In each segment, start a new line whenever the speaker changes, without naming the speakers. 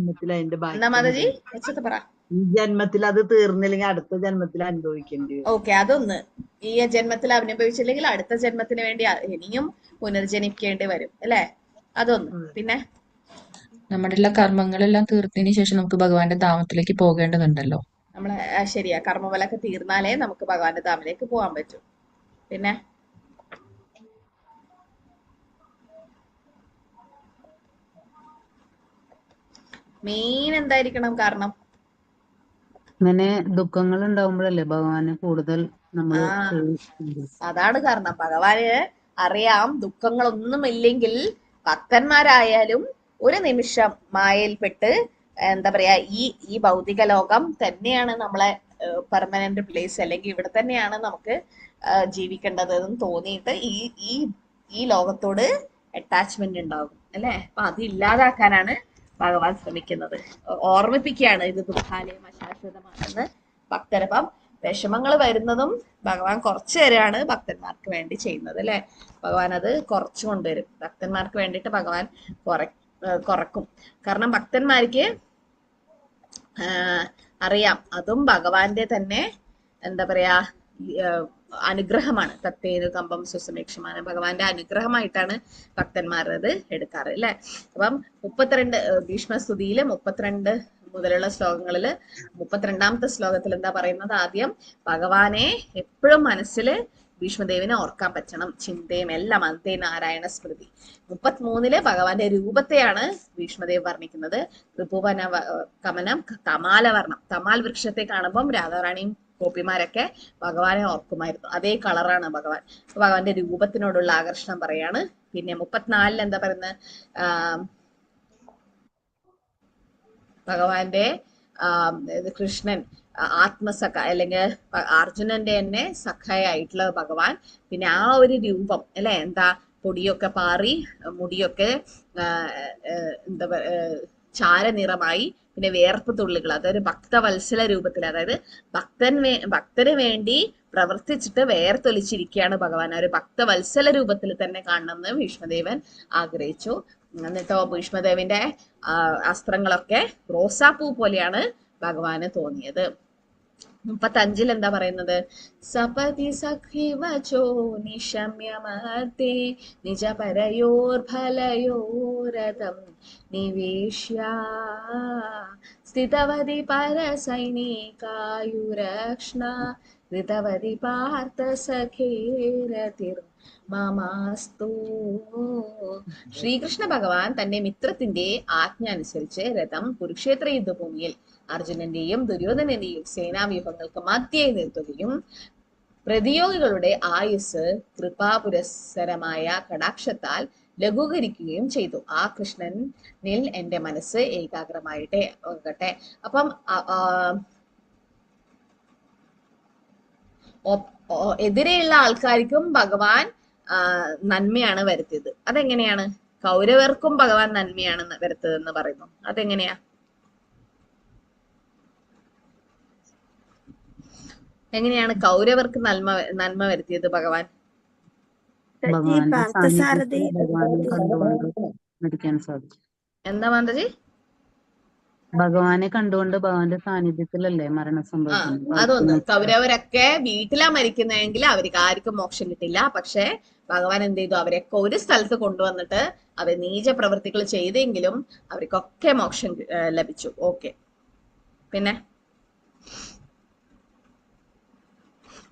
ജന്മത്തിൽ അതിന്റെ
എന്നാ
ബാക്കി
മാതാജി
അനുഭവിക്കും.
വെച്ചത് പറ.
ഈ ജന്മത്തിൽ അത് തീർന്നില്ലെങ്കിൽ അടുത്ത ജന്മത്തിൽ അനുഭവിക്കേണ്ടി വരും.
ഓക്കെ, അതൊന്ന് ഈ ജന്മത്തിൽ അനുഭവിച്ചില്ലെങ്കിൽ അടുത്ത ജന്മത്തിന് വേണ്ടി ഇനിയും പുനർജനിക്കേണ്ടി വരും അല്ലെ? അതൊന്ന്.
ഉം.
പിന്നെ
നമ്മുടെ എല്ലാ കർമ്മങ്ങളെല്ലാം തീർത്തതിന് ശേഷം നമുക്ക് ഭഗവാന്റെ ധാമത്തിലേക്ക് പോകേണ്ടതുണ്ടല്ലോ.
നമ്മളെ ശരിയാ, കർമ്മഫലമൊക്കെ തീർന്നാലേ നമുക്ക് ഭഗവാന്റെ ധാമിലേക്ക് പോകാൻ പറ്റും. പിന്നെ മെയിൻ എന്തായിരിക്കണം കാരണം?
ഇങ്ങനെ ദുഃഖങ്ങൾ ഉണ്ടാവുമ്പോഴല്ലേ ഭഗവാനെ കൂടുതൽ നമ്മൾ
ആ അതാണ് കാരണം. ഭഗവാന് അറിയാം ദുഃഖങ്ങളൊന്നും ഇല്ലെങ്കിൽ ഭക്തന്മാരായാലും ഒരു നിമിഷം മായയിൽപ്പെട്ട് എന്താ പറയാ ഈ ഈ ഭൗതിക ലോകം തന്നെയാണ് നമ്മളെ പെർമനന്റ് പ്ലേസ്, അല്ലെങ്കിൽ ഇവിടെ തന്നെയാണ് നമുക്ക് ജീവിക്കേണ്ടത് എന്ന് തോന്നിയിട്ട് ഈ ഈ ഈ ലോകത്തോട് അറ്റാച്ച്മെന്റ് ഉണ്ടാകും അല്ലെ? അപ്പൊ അത് ഇല്ലാതാക്കാനാണ് ഭഗവാൻ ശ്രമിക്കുന്നത്. ഓർമ്മിപ്പിക്കുകയാണ് ഇത് ദുഃഖാലയം അശാശ്വതമാണെന്ന് ഭക്തരപ്പം വിഷമങ്ങൾ വരുന്നതും ഭഗവാൻ കുറച്ചു നേരമാണ് ഭക്തന്മാർക്ക് വേണ്ടി ചെയ്യുന്നത് അല്ലെ? ഭഗവാൻ അത് കുറച്ചു കൊണ്ടുവരും, ഭക്തന്മാർക്ക് വേണ്ടിയിട്ട് ഭഗവാൻ കുറക്കും. കാരണം ഭക്തന്മാർക്ക് അറിയാം അതും ഭഗവാന്റെ തന്നെ എന്താ പറയാ അനുഗ്രഹമാണ്. തത്തേനു കമ്പം സുസമീക്ഷമാണ്, ഭഗവാന്റെ അനുഗ്രഹമായിട്ടാണ് ഭക്തന്മാരത് എടുക്കാറ് അല്ലെ? അപ്പം 32 ഭീഷ്മസ്തുതിയില് 32 മുതലുള്ള ശ്ലോകങ്ങളില് 32ാമത്തെ ശ്ലോകത്തിൽ എന്താ പറയുന്നത്? ആദ്യം ഭഗവാനെ എപ്പോഴും മനസ്സിൽ ഭീഷ്മദേവിനെ ഓർക്കാൻ പറ്റണം, ചിന്തയും എല്ലാം അന്തേ നാരായണ സ്മൃതി. 33 ഭഗവാന്റെ രൂപത്തെയാണ് ഭീഷ്മദേവ് വർണ്ണിക്കുന്നത്. ഋപുവന കമനം തമാലവർണം, തമാൽ വൃക്ഷത്തെ കാണുമ്പം രാധാറാണിയും ഗോപിമാരൊക്കെ ഭഗവാനെ ഓർക്കുമായിരുന്നു. അതേ കളറാണ് ഭഗവാൻ. ഭഗവാന്റെ രൂപത്തിനോടുള്ള ആകർഷണം പറയാണ്. പിന്നെ 34 എന്താ പറയുന്നത്? ഭഗവാന്റെ കൃഷ്ണൻ ആത്മസഖ അല്ലെങ്കിൽ അർജുനന്റെ തന്നെ സഖയായിട്ടുള്ള ഭഗവാൻ. പിന്നെ ആ ഒരു രൂപം അല്ലെ, എന്താ പൊടിയൊക്കെ പാറി മുടിയൊക്കെ എന്താ ചാരനിറമായി, പിന്നെ വേർപ്പ് തുള്ളികൾ, അതൊരു ഭക്തവത്സല രൂപത്തിൽ, അതായത് ഭക്തന് വേണ്ടി പ്രവർത്തിച്ചിട്ട് വേർത്തൊലിച്ചിരിക്കുകയാണ് ഭഗവാൻ. ഒരു ഭക്തവത്സല രൂപത്തിൽ തന്നെ കാണണമെന്ന് ഭീഷ്മദേവൻ ആഗ്രഹിച്ചു. എന്നിട്ടോ ഭീഷ്മദേവിന്റെ അസ്ത്രങ്ങളൊക്കെ റോസാപ്പൂ പോലെയാണ് ഭഗവാന് തോന്നിയത്. 35 എന്താ പറയുന്നത്? സപതി സഖി വചോ നിശമ്യമത്തെ നിജപരയോർഫലയോരഥം നിവേശ്യ സ്ഥിതവതി പരസൈനികായുരക്ഷ്ണ ഋതവതി പാർത്ഥ സഖേരതിർ മമാസ്തു. ശ്രീകൃഷ്ണ ഭഗവാൻ തന്റെ മിത്രത്തിന്റെ ആജ്ഞ അനുസരിച്ച് രഥം കുരുക്ഷേത്ര യുദ്ധഭൂമിയിൽ അർജുനന്റെയും ദുര്യോധനന്റെയും സേനാവ്യൂഹങ്ങൾക്ക് മധ്യേ നിർത്തുകയും പ്രതിയോഗികളുടെ ആയുസ് കൃപാപുരസ്സരമായ കടാക്ഷത്താൽ ലഘൂകരിക്കുകയും ചെയ്തു. ആ കൃഷ്ണനിൽ എന്റെ മനസ്സ് ഏകാഗ്രമായിട്ടേ ആകട്ടെ. അപ്പം എതിരെയുള്ള ആൾക്കാർക്കും ഭഗവാൻ നന്മയാണ് വരുത്തിയത്. അതെങ്ങനെയാണ്? കൗരവർക്കും ഭഗവാൻ നന്മയാണ് വരുത്തതെന്ന് പറയുന്നു. അതെങ്ങനെയാ? എങ്ങനെയാണ് കൗരവർക്ക് നന്മ വരുത്തിയത് ഭഗവാൻ? എന്താ മാതാജി?
ഭഗവാനെ കണ്ടുകൊണ്ട് ഭഗവാന്റെ സാന്നിധ്യത്തിലല്ലേ മരണം സംഭവിക്കുന്നത്.
അതൊന്ന്. കൗരവരൊക്കെ വീട്ടിലാ മരിക്കുന്നതെങ്കിൽ അവർക്ക് ആർക്കും മോക്ഷം കിട്ടില്ല. പക്ഷെ ഭഗവാൻ എന്ത് ചെയ്തു? അവരൊക്കെ ഒരു സ്ഥലത്ത് കൊണ്ടുവന്നിട്ട് അവർ നീച പ്രവൃത്തികൾ ചെയ്തെങ്കിലും അവർക്കൊക്കെ മോക്ഷം ലഭിച്ചു. ഓക്കെ, പിന്നെ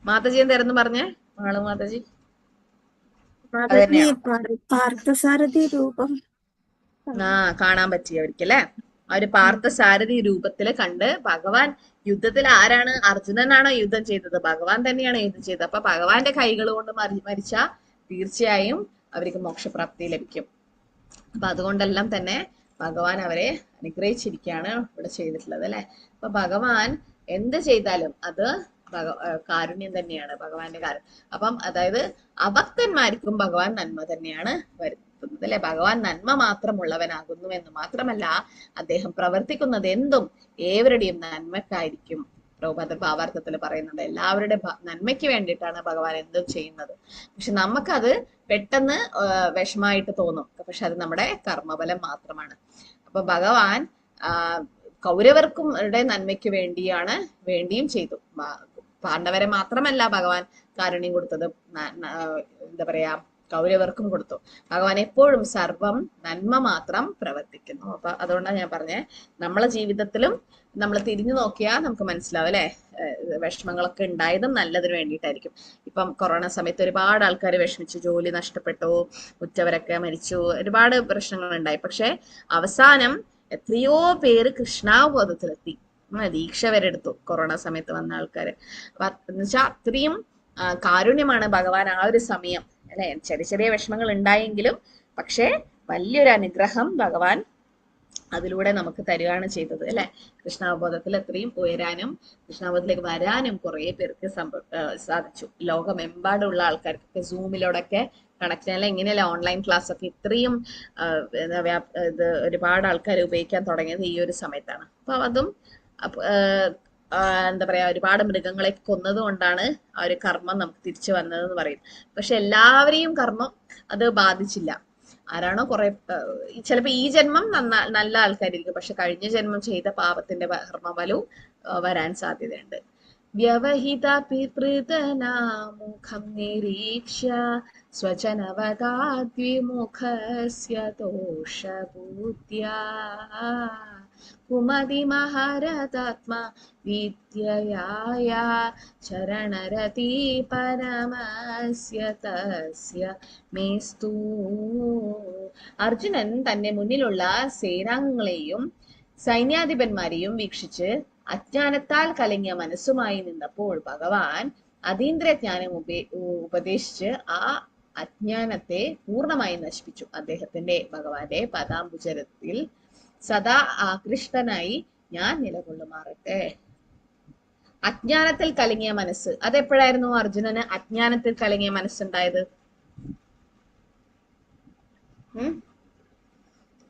മാതാജി എന്തായിരുന്നു പറഞ്ഞേ? മാളു മാതാജി
പാർത്ഥസാരഥി രൂപം
കാണാൻ പറ്റി അവർക്കല്ലേ? ആ ഒരു പാർത്ഥസാരഥി രൂപത്തില് കണ്ട് ഭഗവാൻ യുദ്ധത്തിൽ ആരാണ്? അർജുനനാണോ യുദ്ധം ചെയ്തത്? ഭഗവാൻ തന്നെയാണ് യുദ്ധം ചെയ്തത്. അപ്പൊ ഭഗവാന്റെ കൈകൾ കൊണ്ട് മരിച്ച തീർച്ചയായും അവർക്ക് മോക്ഷപ്രാപ്തി ലഭിക്കും. അപ്പൊ അതുകൊണ്ടെല്ലാം തന്നെ ഭഗവാൻ അവരെ അനുഗ്രഹിച്ചിരിക്കുകയാണ് ഇവിടെ ചെയ്തിട്ടുള്ളത് അല്ലെ? അപ്പൊ ഭഗവാൻ എന്ത് ചെയ്താലും അത് കാരുണ്യം തന്നെയാണ് ഭഗവാന്റെ കാര്യം. അപ്പം അതായത് അഭക്തന്മാർക്കും ഭഗവാൻ നന്മ തന്നെയാണ് വരുത്തുന്നത് അല്ലെ? ഭഗവാൻ നന്മ മാത്രമുള്ളവനാകുന്നു എന്ന് മാത്രമല്ല, അദ്ദേഹം പ്രവർത്തിക്കുന്നത് എന്തും ഏവരുടെയും നന്മക്കായിരിക്കും. പ്രഭുപാദ ഭാവാർത്ഥത്തിൽ പറയുന്നുണ്ട്, എല്ലാവരുടെ നന്മയ്ക്ക് വേണ്ടിയിട്ടാണ് ഭഗവാൻ എന്തും ചെയ്യുന്നത്. പക്ഷെ നമുക്കത് പെട്ടെന്ന് വിഷമായിട്ട് തോന്നും. പക്ഷെ അത് നമ്മുടെ കർമ്മഫലം മാത്രമാണ്. അപ്പൊ ഭഗവാൻ ആ കൗരവർക്കും നന്മയ്ക്ക് വേണ്ടിയും ചെയ്തു. പാണ്ഡവരെ മാത്രമല്ല ഭഗവാൻ കാരുണ്യം കൊടുത്തത്, എന്താ പറയാ, കൗരവർക്കും കൊടുത്തു. ഭഗവാൻ എപ്പോഴും സർവം നന്മ മാത്രം പ്രവർത്തിക്കുന്നു. അപ്പൊ അതുകൊണ്ടാണ് ഞാൻ പറഞ്ഞേ, നമ്മളെ ജീവിതത്തിലും നമ്മൾ തിരിഞ്ഞു നോക്കിയാൽ നമുക്ക് മനസ്സിലാവും അല്ലെ, വിഷമങ്ങളൊക്കെ ഉണ്ടായതും നല്ലതിന് വേണ്ടിയിട്ടായിരിക്കും. ഇപ്പം കൊറോണ സമയത്ത് ഒരുപാട് ആൾക്കാർ വിഷമിച്ചു, ജോലി നഷ്ടപ്പെട്ടു, ഉറ്റവരൊക്കെ മരിച്ചു, ഒരുപാട് പ്രശ്നങ്ങൾ ഉണ്ടായി. പക്ഷെ അവസാനം എത്രയോ പേര് കൃഷ്ണാവബോധത്തിലെത്തി, ദീക്ഷ വരെ എടുത്തു കൊറോണ സമയത്ത് വന്ന ആൾക്കാര്. എന്നുവെച്ചാൽ അത്രയും കാരുണ്യമാണ് ഭഗവാൻ ആ ഒരു സമയം അല്ലെ. ചെറിയ ചെറിയ വിഷമങ്ങൾ ഉണ്ടായെങ്കിലും പക്ഷെ വലിയൊരു അനുഗ്രഹം ഭഗവാൻ അതിലൂടെ നമുക്ക് തരികയാണ് ചെയ്തത് അല്ലെ. കൃഷ്ണാവബോധത്തിൽ എത്രയും ഉയരാനും കൃഷ്ണാവബോധത്തിലേക്ക് വരാനും കുറെ പേർക്ക് സാധിച്ചു. ലോകമെമ്പാടുള്ള ആൾക്കാർക്കൊക്കെ സൂമിലൂടെയൊക്കെ കണക്ട് ചെയ്യാൻ, ഇങ്ങനെയല്ല ഓൺലൈൻ ക്ലാസ് ഒക്കെ ഇത്രയും ഇത് ഒരുപാട് ആൾക്കാർ ഉപയോഗിക്കാൻ തുടങ്ങിയത് ഈ ഒരു സമയത്താണ്. അപ്പൊ അതും എന്താ പറയാ, ഒരുപാട് മൃഗങ്ങളെ കൊന്നത് കൊണ്ടാണ് ആ ഒരു കർമ്മം നമുക്ക് തിരിച്ചു വന്നതെന്ന് പറയും. പക്ഷെ എല്ലാവരെയും കർമ്മം അത് ബാധിച്ചില്ല. ആരാണോ കുറെ, ചിലപ്പോ ഈ ജന്മം നല്ല ആൾക്കാരിരിക്കും, പക്ഷെ കഴിഞ്ഞ ജന്മം ചെയ്ത പാപത്തിന്റെ കർമ്മഫലവും വരാൻ സാധ്യതയുണ്ട്. വ്യവഹിത പിതൃതനാമുഖം നിരീക്ഷ്യ സ്വജനവതാദ്വിമുഖസ്യ ദോഷബുദ്ധ്യാ കുമതി മഹാരഥാത്മാ വിദ്യയായ ചരണരതി പരമസ്യ തസ്യ മേസ്തു. അർജുനൻ തന്നെ മുന്നിലുള്ള സേനാംഗങ്ങളെയും സൈന്യാധിപന്മാരെയും വീക്ഷിച്ച് അജ്ഞാനത്താൽ കലങ്ങിയ മനസ്സുമായി നിന്നപ്പോൾ ഭഗവാൻ അതീന്ദ്രജ്ഞാനം ഉപദേശിച്ച് ആ അജ്ഞാനത്തെ പൂർണ്ണമായി നശിപ്പിച്ചു. അദ്ദേഹത്തിന്റെ, ഭഗവാന്റെ പദാംബുജരത്തിൽ സദാ ആകൃഷ്ടനായി ഞാൻ നിലകൊള്ളുമാറട്ടെ. അജ്ഞാനത്തിൽ കലങ്ങിയ മനസ്സ്, അതെപ്പോഴായിരുന്നു അർജുനന് അജ്ഞാനത്തിൽ കലങ്ങിയ മനസ്സുണ്ടായത്?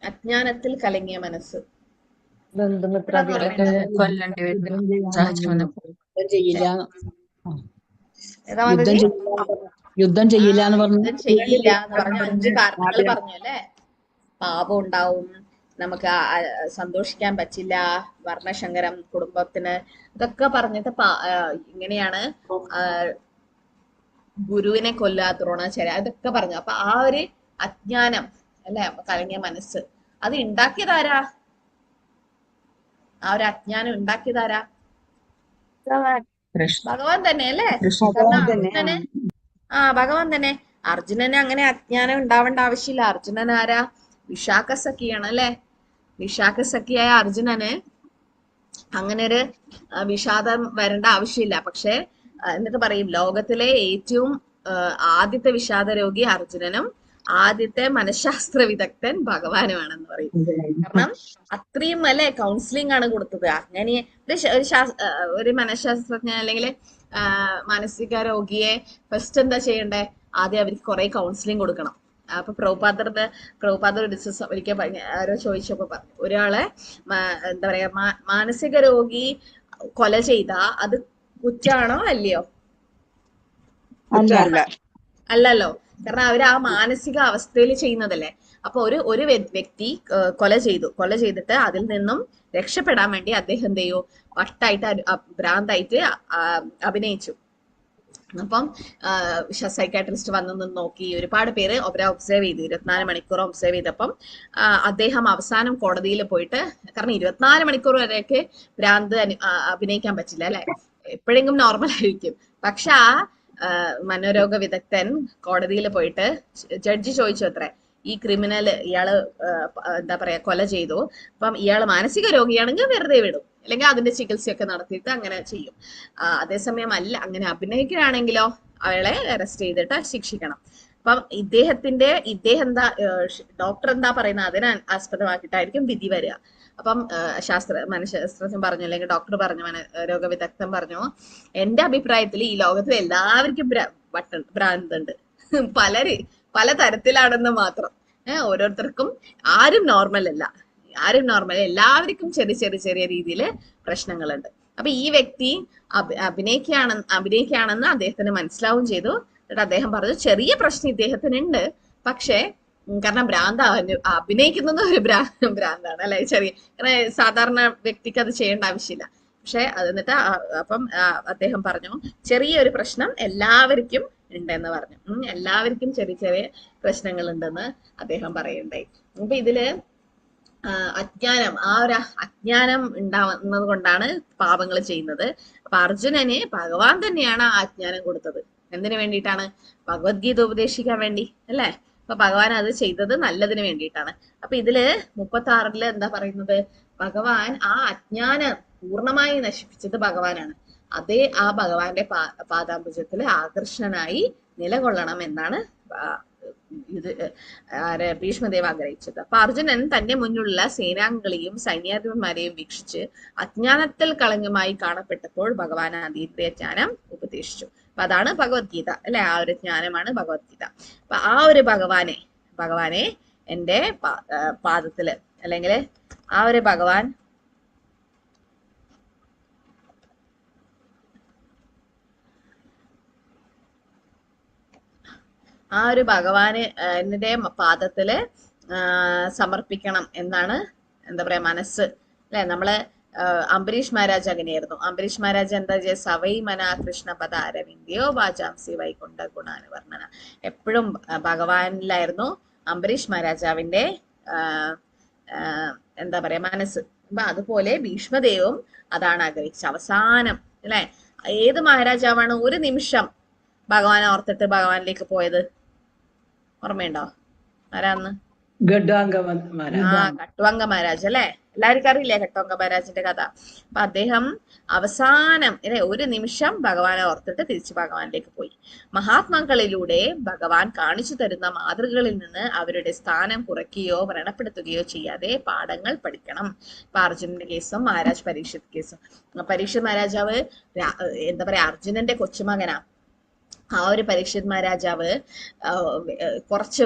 അജ്ഞാനത്തിൽ കലങ്ങിയ മനസ്സ്
കൊല്ലേണ്ടി വരുന്ന സാഹചര്യം വന്നപ്പോൾ
യുദ്ധം ചെയ്യില്ല എന്ന് പറഞ്ഞു.
ചെയ്യില്ല എന്ന് പറഞ്ഞു 5 കാരണങ്ങൾ പറഞ്ഞു അല്ലെ. പാപം ഉണ്ടാവും, നമുക്ക് സന്തോഷിക്കാൻ പറ്റില്ല, വർണ്ണശങ്കരം കുടുംബത്തിന്, ഇതൊക്കെ പറഞ്ഞിട്ട് ഇങ്ങനെയാണ് ഗുരുവിനെ കൊല്ലുക, ദ്രോണാചാര്യ, അതൊക്കെ പറഞ്ഞു. അപ്പൊ ആ ഒരു അജ്ഞാനം അല്ലെ, കലങ്ങിയ മനസ്സ്, അത് ഉണ്ടാക്കിയതാരാ? ആ ഒരു അജ്ഞാനം ഉണ്ടാക്കിയതാരാ? ഭഗവാൻ തന്നെ അല്ലേ. അർജുനന് ഭഗവാൻ തന്നെ. അർജുനന് അങ്ങനെ അജ്ഞാനം ഉണ്ടാവേണ്ട ആവശ്യമില്ല. അർജുനൻ ആരാ? വിശാഖ സഖിയാണ് അല്ലെ. വിശാഖ സഖിയായ അർജുനന് അങ്ങനെ ഒരു വിഷാദം വരേണ്ട ആവശ്യമില്ല. പക്ഷെ എന്നിട്ട് പറയും, ലോകത്തിലെ ഏറ്റവും ആദ്യത്തെ വിഷാദ രോഗി അർജുനനും ആദ്യത്തെ മനഃശാസ്ത്ര വിദഗ്ധൻ ഭഗവാനുമാണെന്ന് പറയും. കാരണം അത്രയും അല്ലെ കൗൺസിലിംഗ് ആണ് കൊടുത്തത്. അങ്ങനെ ഒരു മനഃശാസ്ത്രജ്ഞൻ അല്ലെങ്കിൽ മാനസിക രോഗിയെ ഫസ്റ്റ് എന്താ ചെയ്യണ്ടേ? ആദ്യം അവർക്ക് കുറെ കൗൺസിലിംഗ് കൊടുക്കണം. അപ്പൊ പ്രഭുപാദർ ഒരിക്കൽ ആരോ ചോദിച്ചപ്പോ പറഞ്ഞു, ഒരാളെ എന്താ പറയാ മാനസിക രോഗി കൊല ചെയ്ത അത് കുറ്റാണോ അല്ലയോ? അല്ലല്ലോ, കാരണം അവര് ആ മാനസിക അവസ്ഥയിൽ ചെയ്യുന്നതല്ലേ. അപ്പൊ ഒരു വ്യക്തി കൊല ചെയ്തിട്ട് അതിൽ നിന്നും രക്ഷപ്പെടാൻ വേണ്ടി അദ്ദേഹം എന്ത് ചെയ്യൂ, വട്ടായിട്ട് ഭ്രാന്തായിട്ട് അഭിനയിച്ചു. അപ്പം സൈക്കാട്രിസ്റ്റ് വന്നു നോക്കി, ഒരുപാട് പേര് അവരെ ഒബ്സർവ് ചെയ്തു, 24 മണിക്കൂർ ഒബ്സർവ് ചെയ്തപ്പം അദ്ദേഹം അവസാനം കോടതിയിൽ പോയിട്ട്, കാരണം 24 മണിക്കൂർ വരെയൊക്കെ ഭ്രാന്ത് അഭിനയിക്കാൻ പറ്റില്ല അല്ലെ, എപ്പോഴെങ്കിലും നോർമൽ ആയിരിക്കും. പക്ഷെ ആ മനോരോഗ വിദഗ്ധൻ കോടതിയിൽ പോയിട്ട് ജഡ്ജി ചോദിച്ചു അത്രേ, ഈ ക്രിമിനൽ ഇയാള് എന്താ പറയാ കൊല ചെയ്തു, അപ്പം ഇയാള് മാനസിക രോഗിയാണെങ്കിൽ വെറുതെ വിടും, അല്ലെങ്കിൽ അതിന്റെ ചികിത്സയൊക്കെ നടത്തിയിട്ട് അങ്ങനെ ചെയ്യും. അതേസമയം അല്ല, അങ്ങനെ അഭിനയിക്കുകയാണെങ്കിലോ അയാളെ അറസ്റ്റ് ചെയ്തിട്ട് ശിക്ഷിക്കണം. അപ്പം ഇദ്ദേഹം എന്താ ഡോക്ടർ എന്താ പറയുന്നത് അതിനെ ആസ്പദമാക്കിയിട്ടായിരിക്കും വിധി വരിക. അപ്പം മനഃശാസ്ത്രജ്ഞൻ പറഞ്ഞു, അല്ലെങ്കിൽ ഡോക്ടർ പറഞ്ഞു, രോഗവിദഗ്ധൻ പറഞ്ഞു, എന്റെ അഭിപ്രായത്തിൽ ഈ ലോകത്തിൽ എല്ലാവർക്കും ഭ്രാന്തുണ്ട്, പല തരത്തിലാണെന്ന് മാത്രം. ഓരോരുത്തർക്കും ആരും നോർമൽ അല്ല, എല്ലാവർക്കും ചെറിയ രീതിയിൽ പ്രശ്നങ്ങളുണ്ട്. അപ്പൊ ഈ വ്യക്തി അഭിനയിക്കുകയാണെന്ന് അദ്ദേഹത്തിന് മനസ്സിലാവും ചെയ്തു. എന്നിട്ട് അദ്ദേഹം പറഞ്ഞു, ചെറിയ പ്രശ്നം ഇദ്ദേഹത്തിനുണ്ട്, പക്ഷെ കാരണം അഭിനയിക്കുന്നത് ഒരു ഭ്രാന്താണ് അല്ലെ, ചെറിയ സാധാരണ വ്യക്തിക്ക് അത് ചെയ്യേണ്ട ആവശ്യമില്ല. പക്ഷെ അത് എന്നിട്ട് അപ്പം അദ്ദേഹം പറഞ്ഞു ചെറിയൊരു പ്രശ്നം എല്ലാവർക്കും ഉണ്ടെന്ന് പറഞ്ഞു. എല്ലാവർക്കും ചെറിയ ചെറിയ പ്രശ്നങ്ങൾ ഉണ്ടെന്ന് അദ്ദേഹം പറയുണ്ടായി. അപ്പൊ ഇതില് അജ്ഞാനം, ആ ഒരു അജ്ഞാനം ഉണ്ടാവുന്നത് കൊണ്ടാണ് പാപങ്ങൾ ചെയ്യുന്നത്. അപ്പൊ അർജുനന് ഭഗവാൻ തന്നെയാണ് ആ അജ്ഞാനം കൊടുത്തത്. എന്തിനു വേണ്ടിയിട്ടാണ്? ഭഗവത്ഗീത ഉപദേശിക്കാൻ വേണ്ടി അല്ലെ. അപ്പൊ ഭഗവാൻ അത് ചെയ്തത് നല്ലതിന് വേണ്ടിയിട്ടാണ്. അപ്പൊ ഇതില് 36 എന്താ പറയുന്നത്? ഭഗവാൻ ആ അജ്ഞാനം പൂർണ്ണമായി നശിപ്പിച്ചത് ഭഗവാനാണ്. അതേ ആ ഭഗവാന്റെ പാദാംബുജത്തിൽ ആകർഷണനായി നിലകൊള്ളണം എന്നാണ് ഇത് ഭീഷ്മദേവ് ആഗ്രഹിച്ചത്. അപ്പൊ അർജുനൻ തന്റെ മുന്നിലുള്ള സേനാംഗങ്ങളെയും സൈന്യാധിപന്മാരെയും വീക്ഷിച്ച് അജ്ഞാനത്തിൽ കളങ്കമായി കാണപ്പെട്ടപ്പോൾ ഭഗവാൻ അതീന്ദ്രിയ ജ്ഞാനം ഉപദേശിച്ചു. അപ്പൊ അതാണ് ഭഗവത്ഗീത അല്ലെ. ആ ഒരു ജ്ഞാനമാണ് ഭഗവത്ഗീത. അപ്പൊ ആ ഒരു ഭഗവാനെ എന്റെ പാദത്തില്, അല്ലെങ്കിൽ ആ ഒരു ഭഗവാൻ ആ ഒരു ഭഗവാന് എന്റെ പാദത്തില് സമർപ്പിക്കണം എന്നാണ് എന്താ പറയാ മനസ്സ് അല്ലെ. നമ്മള് അംബരീഷ് മഹാരാജ് അങ്ങനെയായിരുന്നു. അംബരീഷ് മഹാരാജ് എന്താ ചെയ്യുക? സവൈ മന കൃഷ്ണ പദ അരവിന്ദ്യോ വാചാംസി വൈകുണ്ഠ ഗുണാനുവർണ്ണന. എപ്പോഴും ഭഗവാനിലായിരുന്നു അംബരീഷ് മഹാരാജാവിന്റെ എന്താ പറയാ മനസ്സ്. അപ്പൊ അതുപോലെ ഭീഷ്മദേവും അതാണ് ആഗ്രഹിച്ചത്. അവസാനം അല്ലെ, ഏത് മഹാരാജാവാണ് ഒരു നിമിഷം ഭഗവാനെ ഓർത്തിട്ട് ഭഗവാനിലേക്ക് പോയത്? ഓർമ്മയുണ്ടോ? ആരാന്ന്? കട്ടുവങ്ക മഹാരാജ് അല്ലെ. എല്ലാവർക്കും അറിയില്ലേ കട്ടുവങ്ക മഹാരാജിന്റെ കഥ? അപ്പൊ അദ്ദേഹം അവസാനം ഒരു നിമിഷം ഭഗവാനെ ഓർത്തിട്ട് തിരിച്ച് ഭഗവാനിലേക്ക് പോയി. മഹാത്മാക്കളിലൂടെ ഭഗവാൻ കാണിച്ചു തരുന്ന മാതൃകളിൽ നിന്ന് അവരുടെ സ്ഥാനം കുറയ്ക്കുകയോ വ്രണപ്പെടുത്തുകയോ ചെയ്യാതെ പാഠങ്ങൾ പഠിക്കണം. ഇപ്പൊ അർജുനന്റെ കേസും മഹാരാജ് പരീക്ഷിത് കേസും. പരീക്ഷിത് മഹാരാജാവ് എന്താ പറയാ അർജുനന്റെ കൊച്ചുമകനാ. ആ ഒരു പരീക്ഷിത് മഹാരാജാവ് കുറച്ച്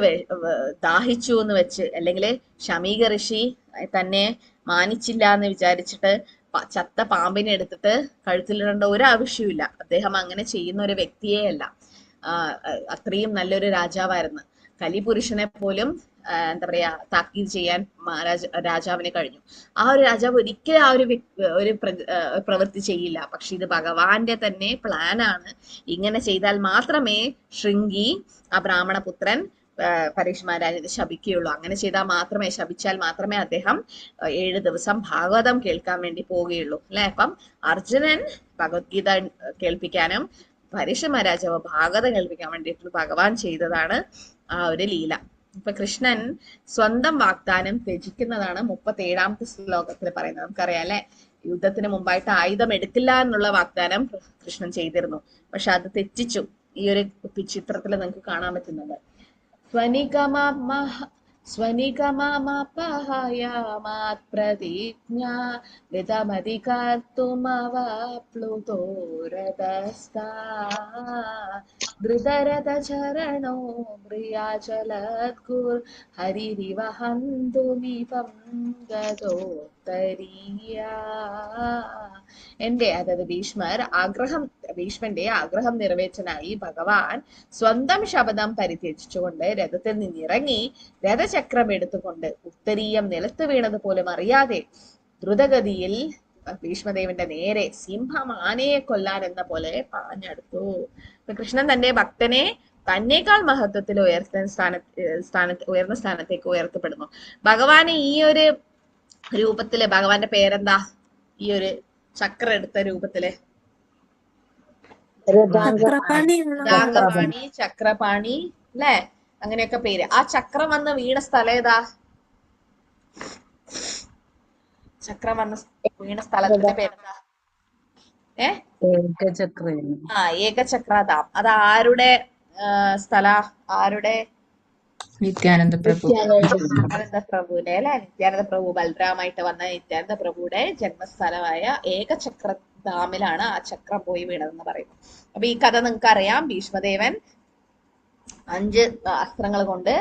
ദാഹിച്ചു എന്ന് വെച്ച്, അല്ലെങ്കിൽ ശമീക ഋഷി തന്നെ മാനിച്ചില്ല എന്ന് വിചാരിച്ചിട്ട് ചത്ത പാമ്പിനെ എടുത്തിട്ട് കഴുത്തിലിടേണ്ട ഒരു ആവശ്യമില്ല. അദ്ദേഹം അങ്ങനെ ചെയ്യുന്ന ഒരു വ്യക്തിയേ അല്ല. അത്രയും നല്ലൊരു രാജാവായിരുന്നു. കലിപുരുഷനെ പോലും എന്താ പറയാ താക്കീത് ചെയ്യാൻ രാജാവിന് കഴിഞ്ഞു. ആ ഒരു രാജാവ് ഒരിക്കലും ആ ഒരു പ്രവൃത്തി ചെയ്യില്ല. പക്ഷെ ഇത് ഭഗവാന്റെ തന്നെ പ്ലാനാണ്. ഇങ്ങനെ ചെയ്താൽ മാത്രമേ ശൃംഗി ആ ബ്രാഹ്മണപുത്രൻ പരീക്ഷ മഹാരാജനെ ശപിക്കുകയുള്ളൂ. അങ്ങനെ ശപിച്ചാൽ മാത്രമേ അദ്ദേഹം 7 ദിവസം ഭാഗവതം കേൾക്കാൻ വേണ്ടി പോവുകയുള്ളൂ അല്ലെ. അപ്പം അർജുനൻ ഭഗവത്ഗീത കേൾപ്പിക്കാനും പരീക്ഷ മഹാരാജാവ് ഭാഗവതം കേൾപ്പിക്കാൻ വേണ്ടിയിട്ട് ഭഗവാൻ ചെയ്തതാണ് ആ ഒരു ലീല. ഇപ്പൊ കൃഷ്ണൻ സ്വന്തം വാഗ്ദാനം ത്യജിക്കുന്നതാണ് 37ാമത്തെ ശ്ലോകത്തിൽ പറയുന്നത്. നമുക്കറിയാം അല്ലെ, യുദ്ധത്തിന് മുമ്പായിട്ട് ആയുധം എടുക്കില്ല എന്നുള്ള വാഗ്ദാനം കൃഷ്ണൻ ചെയ്തിരുന്നു. പക്ഷെ അത് തെറ്റിച്ചു. ഈ ഒരു ചിത്രത്തിൽ നിങ്ങൾക്ക് കാണാൻ പറ്റുന്നുണ്ട്. സ്വനിഗമപഹയാമാത് പ്രതിജ്ഞാ ഋതമധികർത്തുമവാപ്ലുതോ രഥസ്ഥാ ധൃതരഥചരണോ മ്രിയാചലദ്ഗുർ ഹരിരിവ ഹന്തുമിവം ഗതോത്തരീയാ. അതായത് ഭീഷ്മന്റെ ആഗ്രഹം നിറവേറ്റാനായി ഭഗവാൻ സ്വന്തം ശബ്ദം പരിത്യജിച്ചുകൊണ്ട് രഥത്തിൽ നിന്നിറങ്ങി രഥചക്രം എടുത്തുകൊണ്ട് ഉത്തരീയം നിലത്ത് വീണത് പോലും അറിയാതെ ദ്രുതഗതിയിൽ ഭീഷ്മദേവന്റെ നേരെ സിംഹം ആനയെ കൊല്ലാൻ എന്ന പോലെ പാഞ്ഞെടുത്തു. കൃഷ്ണൻ തന്റെ ഭക്തനെ തന്നേക്കാൾ മഹത്വത്തിൽ ഉയർന്ന സ്ഥാനത്തേക്ക് ഉയർത്തപ്പെടുന്നു. ഭഗവാന് ഈ ഒരു രൂപത്തില്, ഭഗവാന്റെ പേരെന്താ? ഈ ഒരു ചക്രം എടുത്ത രൂപത്തില് ചക്രപാണി അല്ലെ, അങ്ങനെയൊക്കെ പേര്. ആ ചക്രം വന്ന് വീണ സ്ഥലം ഏതാ? ചക്രം വന്ന് വീണ സ്ഥലത്തിന്റെ പേരെന്താ? ഏകചക്രധാം. അത് ആരുടെ സ്ഥല? ആരുടെ?
നിത്യാനന്ദ പ്രഭുവിന്റെ
അല്ലെ. നിത്യാനന്ദ പ്രഭു ബലറാമായിട്ട് വന്ന നിത്യാനന്ദ പ്രഭുയുടെ ജന്മസ്ഥലമായ ഏകചക്രധാമിലാണ് ആ ചക്രം പോയി വീണതെന്ന് പറയുന്നു. അപ്പൊ ഈ കഥ നിങ്ങൾക്ക് അറിയാം. ഭീഷ്മദേവൻ 5 അസ്ത്രങ്ങൾ കൊണ്ട്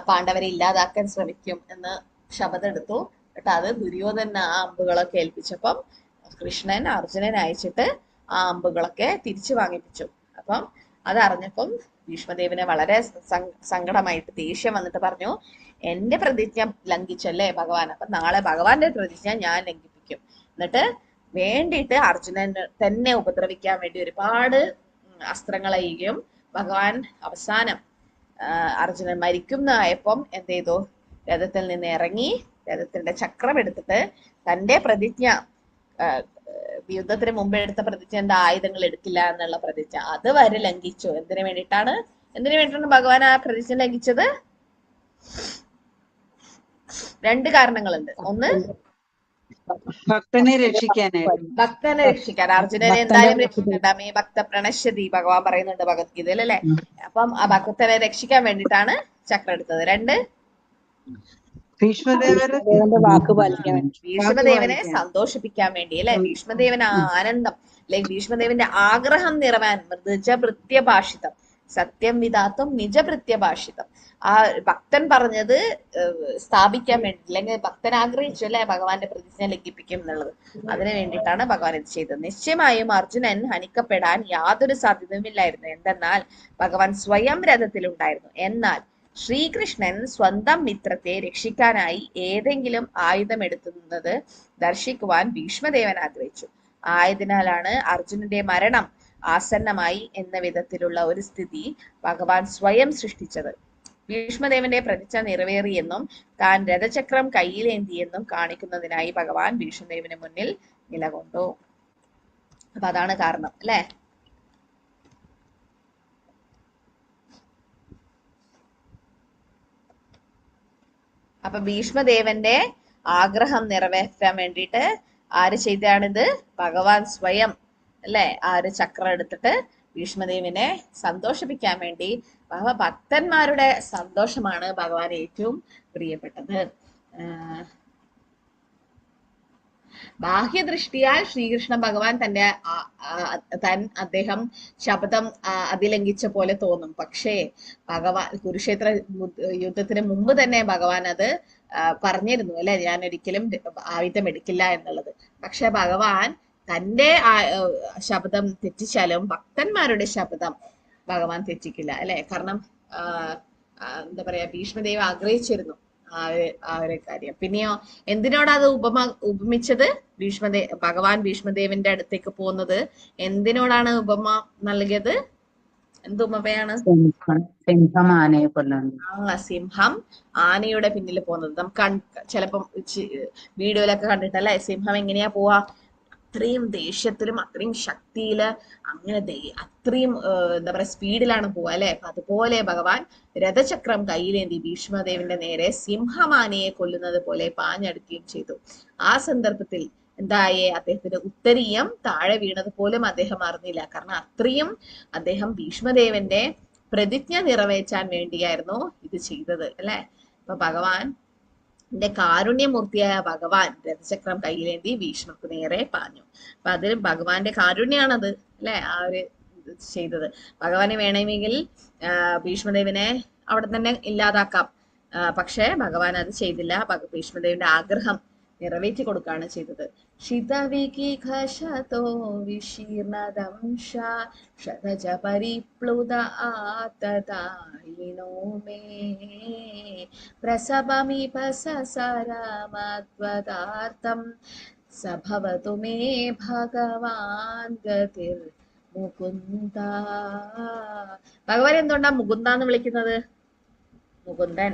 പാണ്ഡവരെ ഇല്ലാതാക്കാൻ ശ്രമിക്കും എന്ന് ശപഥമെടുത്തു. എന്നിട്ട് അത് ദുര്യോധന ആ അമ്പുകളൊക്കെ ഏൽപ്പിച്ചപ്പം കൃഷ്ണൻ അർജുനൻ അയച്ചിട്ട് ആ അമ്പുകളൊക്കെ തിരിച്ചു വാങ്ങിപ്പിച്ചു. അപ്പം അതറിഞ്ഞപ്പം ഭീഷ്മദേവന് വളരെ സങ്കടമായിട്ട് ദേഷ്യം വന്നിട്ട് പറഞ്ഞു, എന്റെ പ്രതിജ്ഞ ലംഘിച്ചല്ലേ ഭഗവാൻ, അപ്പൊ നാളെ ഭഗവാന്റെ പ്രതിജ്ഞ ഞാൻ ലംഘിപ്പിക്കും. എന്നിട്ട് വേണ്ടിയിട്ട് അർജുനൻ തന്നെ ഉപദ്രവിക്കാൻ വേണ്ടി ഒരുപാട് അസ്ത്രങ്ങൾ അയക്കുകയും ഭഗവാൻ അവസാനം അർജുനൻ മരിക്കുന്നതായപ്പം എന്ത് ചെയ്തു, രഥത്തിൽ നിന്ന് ഇറങ്ങി രഥത്തിന്റെ ചക്രം എടുത്തിട്ട് തന്റെ പ്രതിജ്ഞ, യുദ്ധത്തിന് മുമ്പ് എടുത്ത പ്രതിജ്ഞ, എന്താ ആയുധങ്ങൾ എടുക്കില്ല എന്നുള്ള പ്രതിജ്ഞ, അത് വരെ ലംഘിച്ചു. എന്തിനു വേണ്ടിയിട്ടാണ് ഭഗവാൻ ആ പ്രതിജ്ഞ ലംഘിച്ചത്? 2 കാരണങ്ങളുണ്ട്. ഒന്ന്,
ഭക്തനെ രക്ഷിക്കാൻ. അർജുനനെ എന്തായാലും രക്ഷിക്കണ്ടാമേ ഭക്ത പ്രണശ്യതി ഭഗവാൻ പറയുന്നുണ്ട് ഭഗവത്ഗീതയിൽ അല്ലെ. അപ്പം ആ ഭക്തനെ രക്ഷിക്കാൻ വേണ്ടിയിട്ടാണ് ചക്രം എടുത്തത്. 2, ഭീഷ്മദേവനെ സന്തോഷിപ്പിക്കാൻ വേണ്ടി അല്ലെ. ഭീഷ്മദേവൻ ആനന്ദം, ഭീഷ്മദേവന്റെ ആഗ്രഹം നിറവാൻ നിജഭൃത്യഭാഷിതം, സത്യം വിധാത്തും നിജഭൃത്യഭാഷിതം, ആ ഭക്തൻ പറഞ്ഞത് സ്ഥാപിക്കാൻ വേണ്ടി, അല്ലെങ്കിൽ ഭക്തൻ ആഗ്രഹിച്ചു അല്ലെ ഭഗവാന്റെ പ്രതിജ്ഞ ലംഘിപ്പിക്കും എന്നുള്ളത്, അതിനു വേണ്ടിയിട്ടാണ് ഭഗവാൻ ഇത് ചെയ്തത്. നിശ്ചയമായും അർജുനൻ ഹനിക്കപ്പെടാൻ യാതൊരു സാധ്യതയുമില്ലായിരുന്നു. എന്തെന്നാൽ ഭഗവാൻ സ്വയം രഥത്തിലുണ്ടായിരുന്നു. എന്നാൽ ശ്രീകൃഷ്ണൻ സ്വന്തം മിത്രത്തെ രക്ഷിക്കാനായി ഏതെങ്കിലും ആയുധം എടുക്കുന്നത് ദർശിക്കുവാൻ ഭീഷ്മദേവൻ ആഗ്രഹിച്ചു. ആയതിനാലാണ് അർജുനന്റെ മരണം ആസന്നമായി എന്ന വിധത്തിലുള്ള ഒരു സ്ഥിതി ഭഗവാൻ സ്വയം സൃഷ്ടിച്ചത്. ഭീഷ്മദേവന്റെ പ്രതിജ്ഞ നിറവേറിയെന്നും താൻ രഥചക്രം കയ്യിലേന്തിയെന്നും കാണിക്കുന്നതിനായി ഭഗവാൻ ഭീഷ്മദേവന് മുന്നിൽ നിലകൊണ്ടു. അപ്പൊ അതാണ് കാരണം അല്ലെ. അപ്പൊ ഭീഷ്മദേവന്റെ ആഗ്രഹം നിറവേറ്റാൻ വേണ്ടിയിട്ട് ആര് ചെയ്താണിത്? ഭഗവാൻ സ്വയം അല്ലെ. ആ ഒരു ചക്രം എടുത്തിട്ട് ഭീഷ്മദേവനെ സന്തോഷിപ്പിക്കാൻ വേണ്ടി, ഭക്തന്മാരുടെ സന്തോഷമാണ് ഭഗവാൻ ഏറ്റവും പ്രിയപ്പെട്ടത്. ബാഹ്യദൃഷ്ടിയാൽ ശ്രീകൃഷ്ണ ഭഗവാൻ അദ്ദേഹം ശബ്ദം അതിലംഘിച്ച പോലെ തോന്നും. പക്ഷേ ഭഗവാൻ കുരുക്ഷേത്ര യുദ്ധത്തിന് മുമ്പ് തന്നെ ഭഗവാൻ അത് പറഞ്ഞിരുന്നു അല്ലെ, ഞാൻ ഒരിക്കലും ആയുധം എടുക്കില്ല എന്നുള്ളത്. പക്ഷെ ഭഗവാൻ തന്റെ ശബ്ദം തെറ്റിച്ചാലും ഭക്തന്മാരുടെ ശബ്ദം ഭഗവാൻ തെറ്റിക്കില്ല അല്ലെ. കാരണം എന്താ പറയാ, ഭീഷ്മദേവ് ആഗ്രഹിച്ചിരുന്നു ആ ഒരു കാര്യം. പിന്നെയോ എന്തിനോടാ അത് ഉപമിച്ചത്? ഭഗവാൻ ഭീഷ്മദേവന്റെ അടുത്തേക്ക് പോകുന്നത് എന്തിനോടാണ് ഉപമ നൽകിയത്? എന്ത് ഉപമയാണ്? സിംഹം ആനയുടെ പിന്നിൽ പോകുന്നത്. നമുക്ക് ചിലപ്പം വീഡിയോയിലൊക്കെ കണ്ടിട്ടല്ലേ, സിംഹം എങ്ങനെയാ പോവാ? അത്രയും ദേഷ്യത്തിലും അത്രയും ശക്തിയില് അങ്ങനെ അത്രയും എന്താ പറയാ സ്പീഡിലാണ് പോവുക അല്ലെ. അതുപോലെ ഭഗവാൻ രഥചക്രം കയ്യിലേന്തി ഭീഷ്മദേവന്റെ നേരെ സിംഹമാനയെ കൊല്ലുന്നത് പോലെ പാഞ്ഞടുക്കുകയും ചെയ്തു. ആ സന്ദർഭത്തിൽ എന്തായേ, അദ്ദേഹത്തിന്റെ ഉത്തരീയം താഴെ വീണത് പോലും അദ്ദേഹം അറിഞ്ഞില്ല. കാരണം അത്രയും അദ്ദേഹം ഭീഷ്മദേവന്റെ പ്രതിജ്ഞ നിറവേറ്റാൻ വേണ്ടിയായിരുന്നു ഇത് ചെയ്തത് അല്ലെ. അപ്പൊ ഭഗവാൻ കാരുണ്യമൂർത്തിയായ ഭഗവാൻ രഥചക്രം കയ്യിലേന്തി ഭീഷ്മർക്ക് നേരെ പാഞ്ഞു. അപ്പൊ അതിൽ ഭഗവാന്റെ കാരുണ്യാണത് അല്ലെ, ആ ഒരു ചെയ്തത്. ഭഗവാന് വേണമെങ്കിൽ ഭീഷ്മദേവനെ അവിടെ തന്നെ ഇല്ലാതാക്കാം, പക്ഷെ ഭഗവാൻ അത് ചെയ്തില്ല. ഭീഷ്മദേവന്റെ ആഗ്രഹം നിറവേറ്റി കൊടുക്കുകയാണ് ചെയ്തത്. ശിതവികിഘശതോ വിശീർണദംശ ക്ഷതജ പരിപ്ലുത ആതതായിനോ മേ പ്രസവമിപ സസരമത്വദാർത്ഥം സഭവതു മേ ഭഗവാൻ ഗതിർ മുകുന്ദ. ഭഗവാൻ എന്തുകൊണ്ടാ മുകുന്ദ എന്ന് വിളിക്കുന്നത്? മുകുന്ദൻ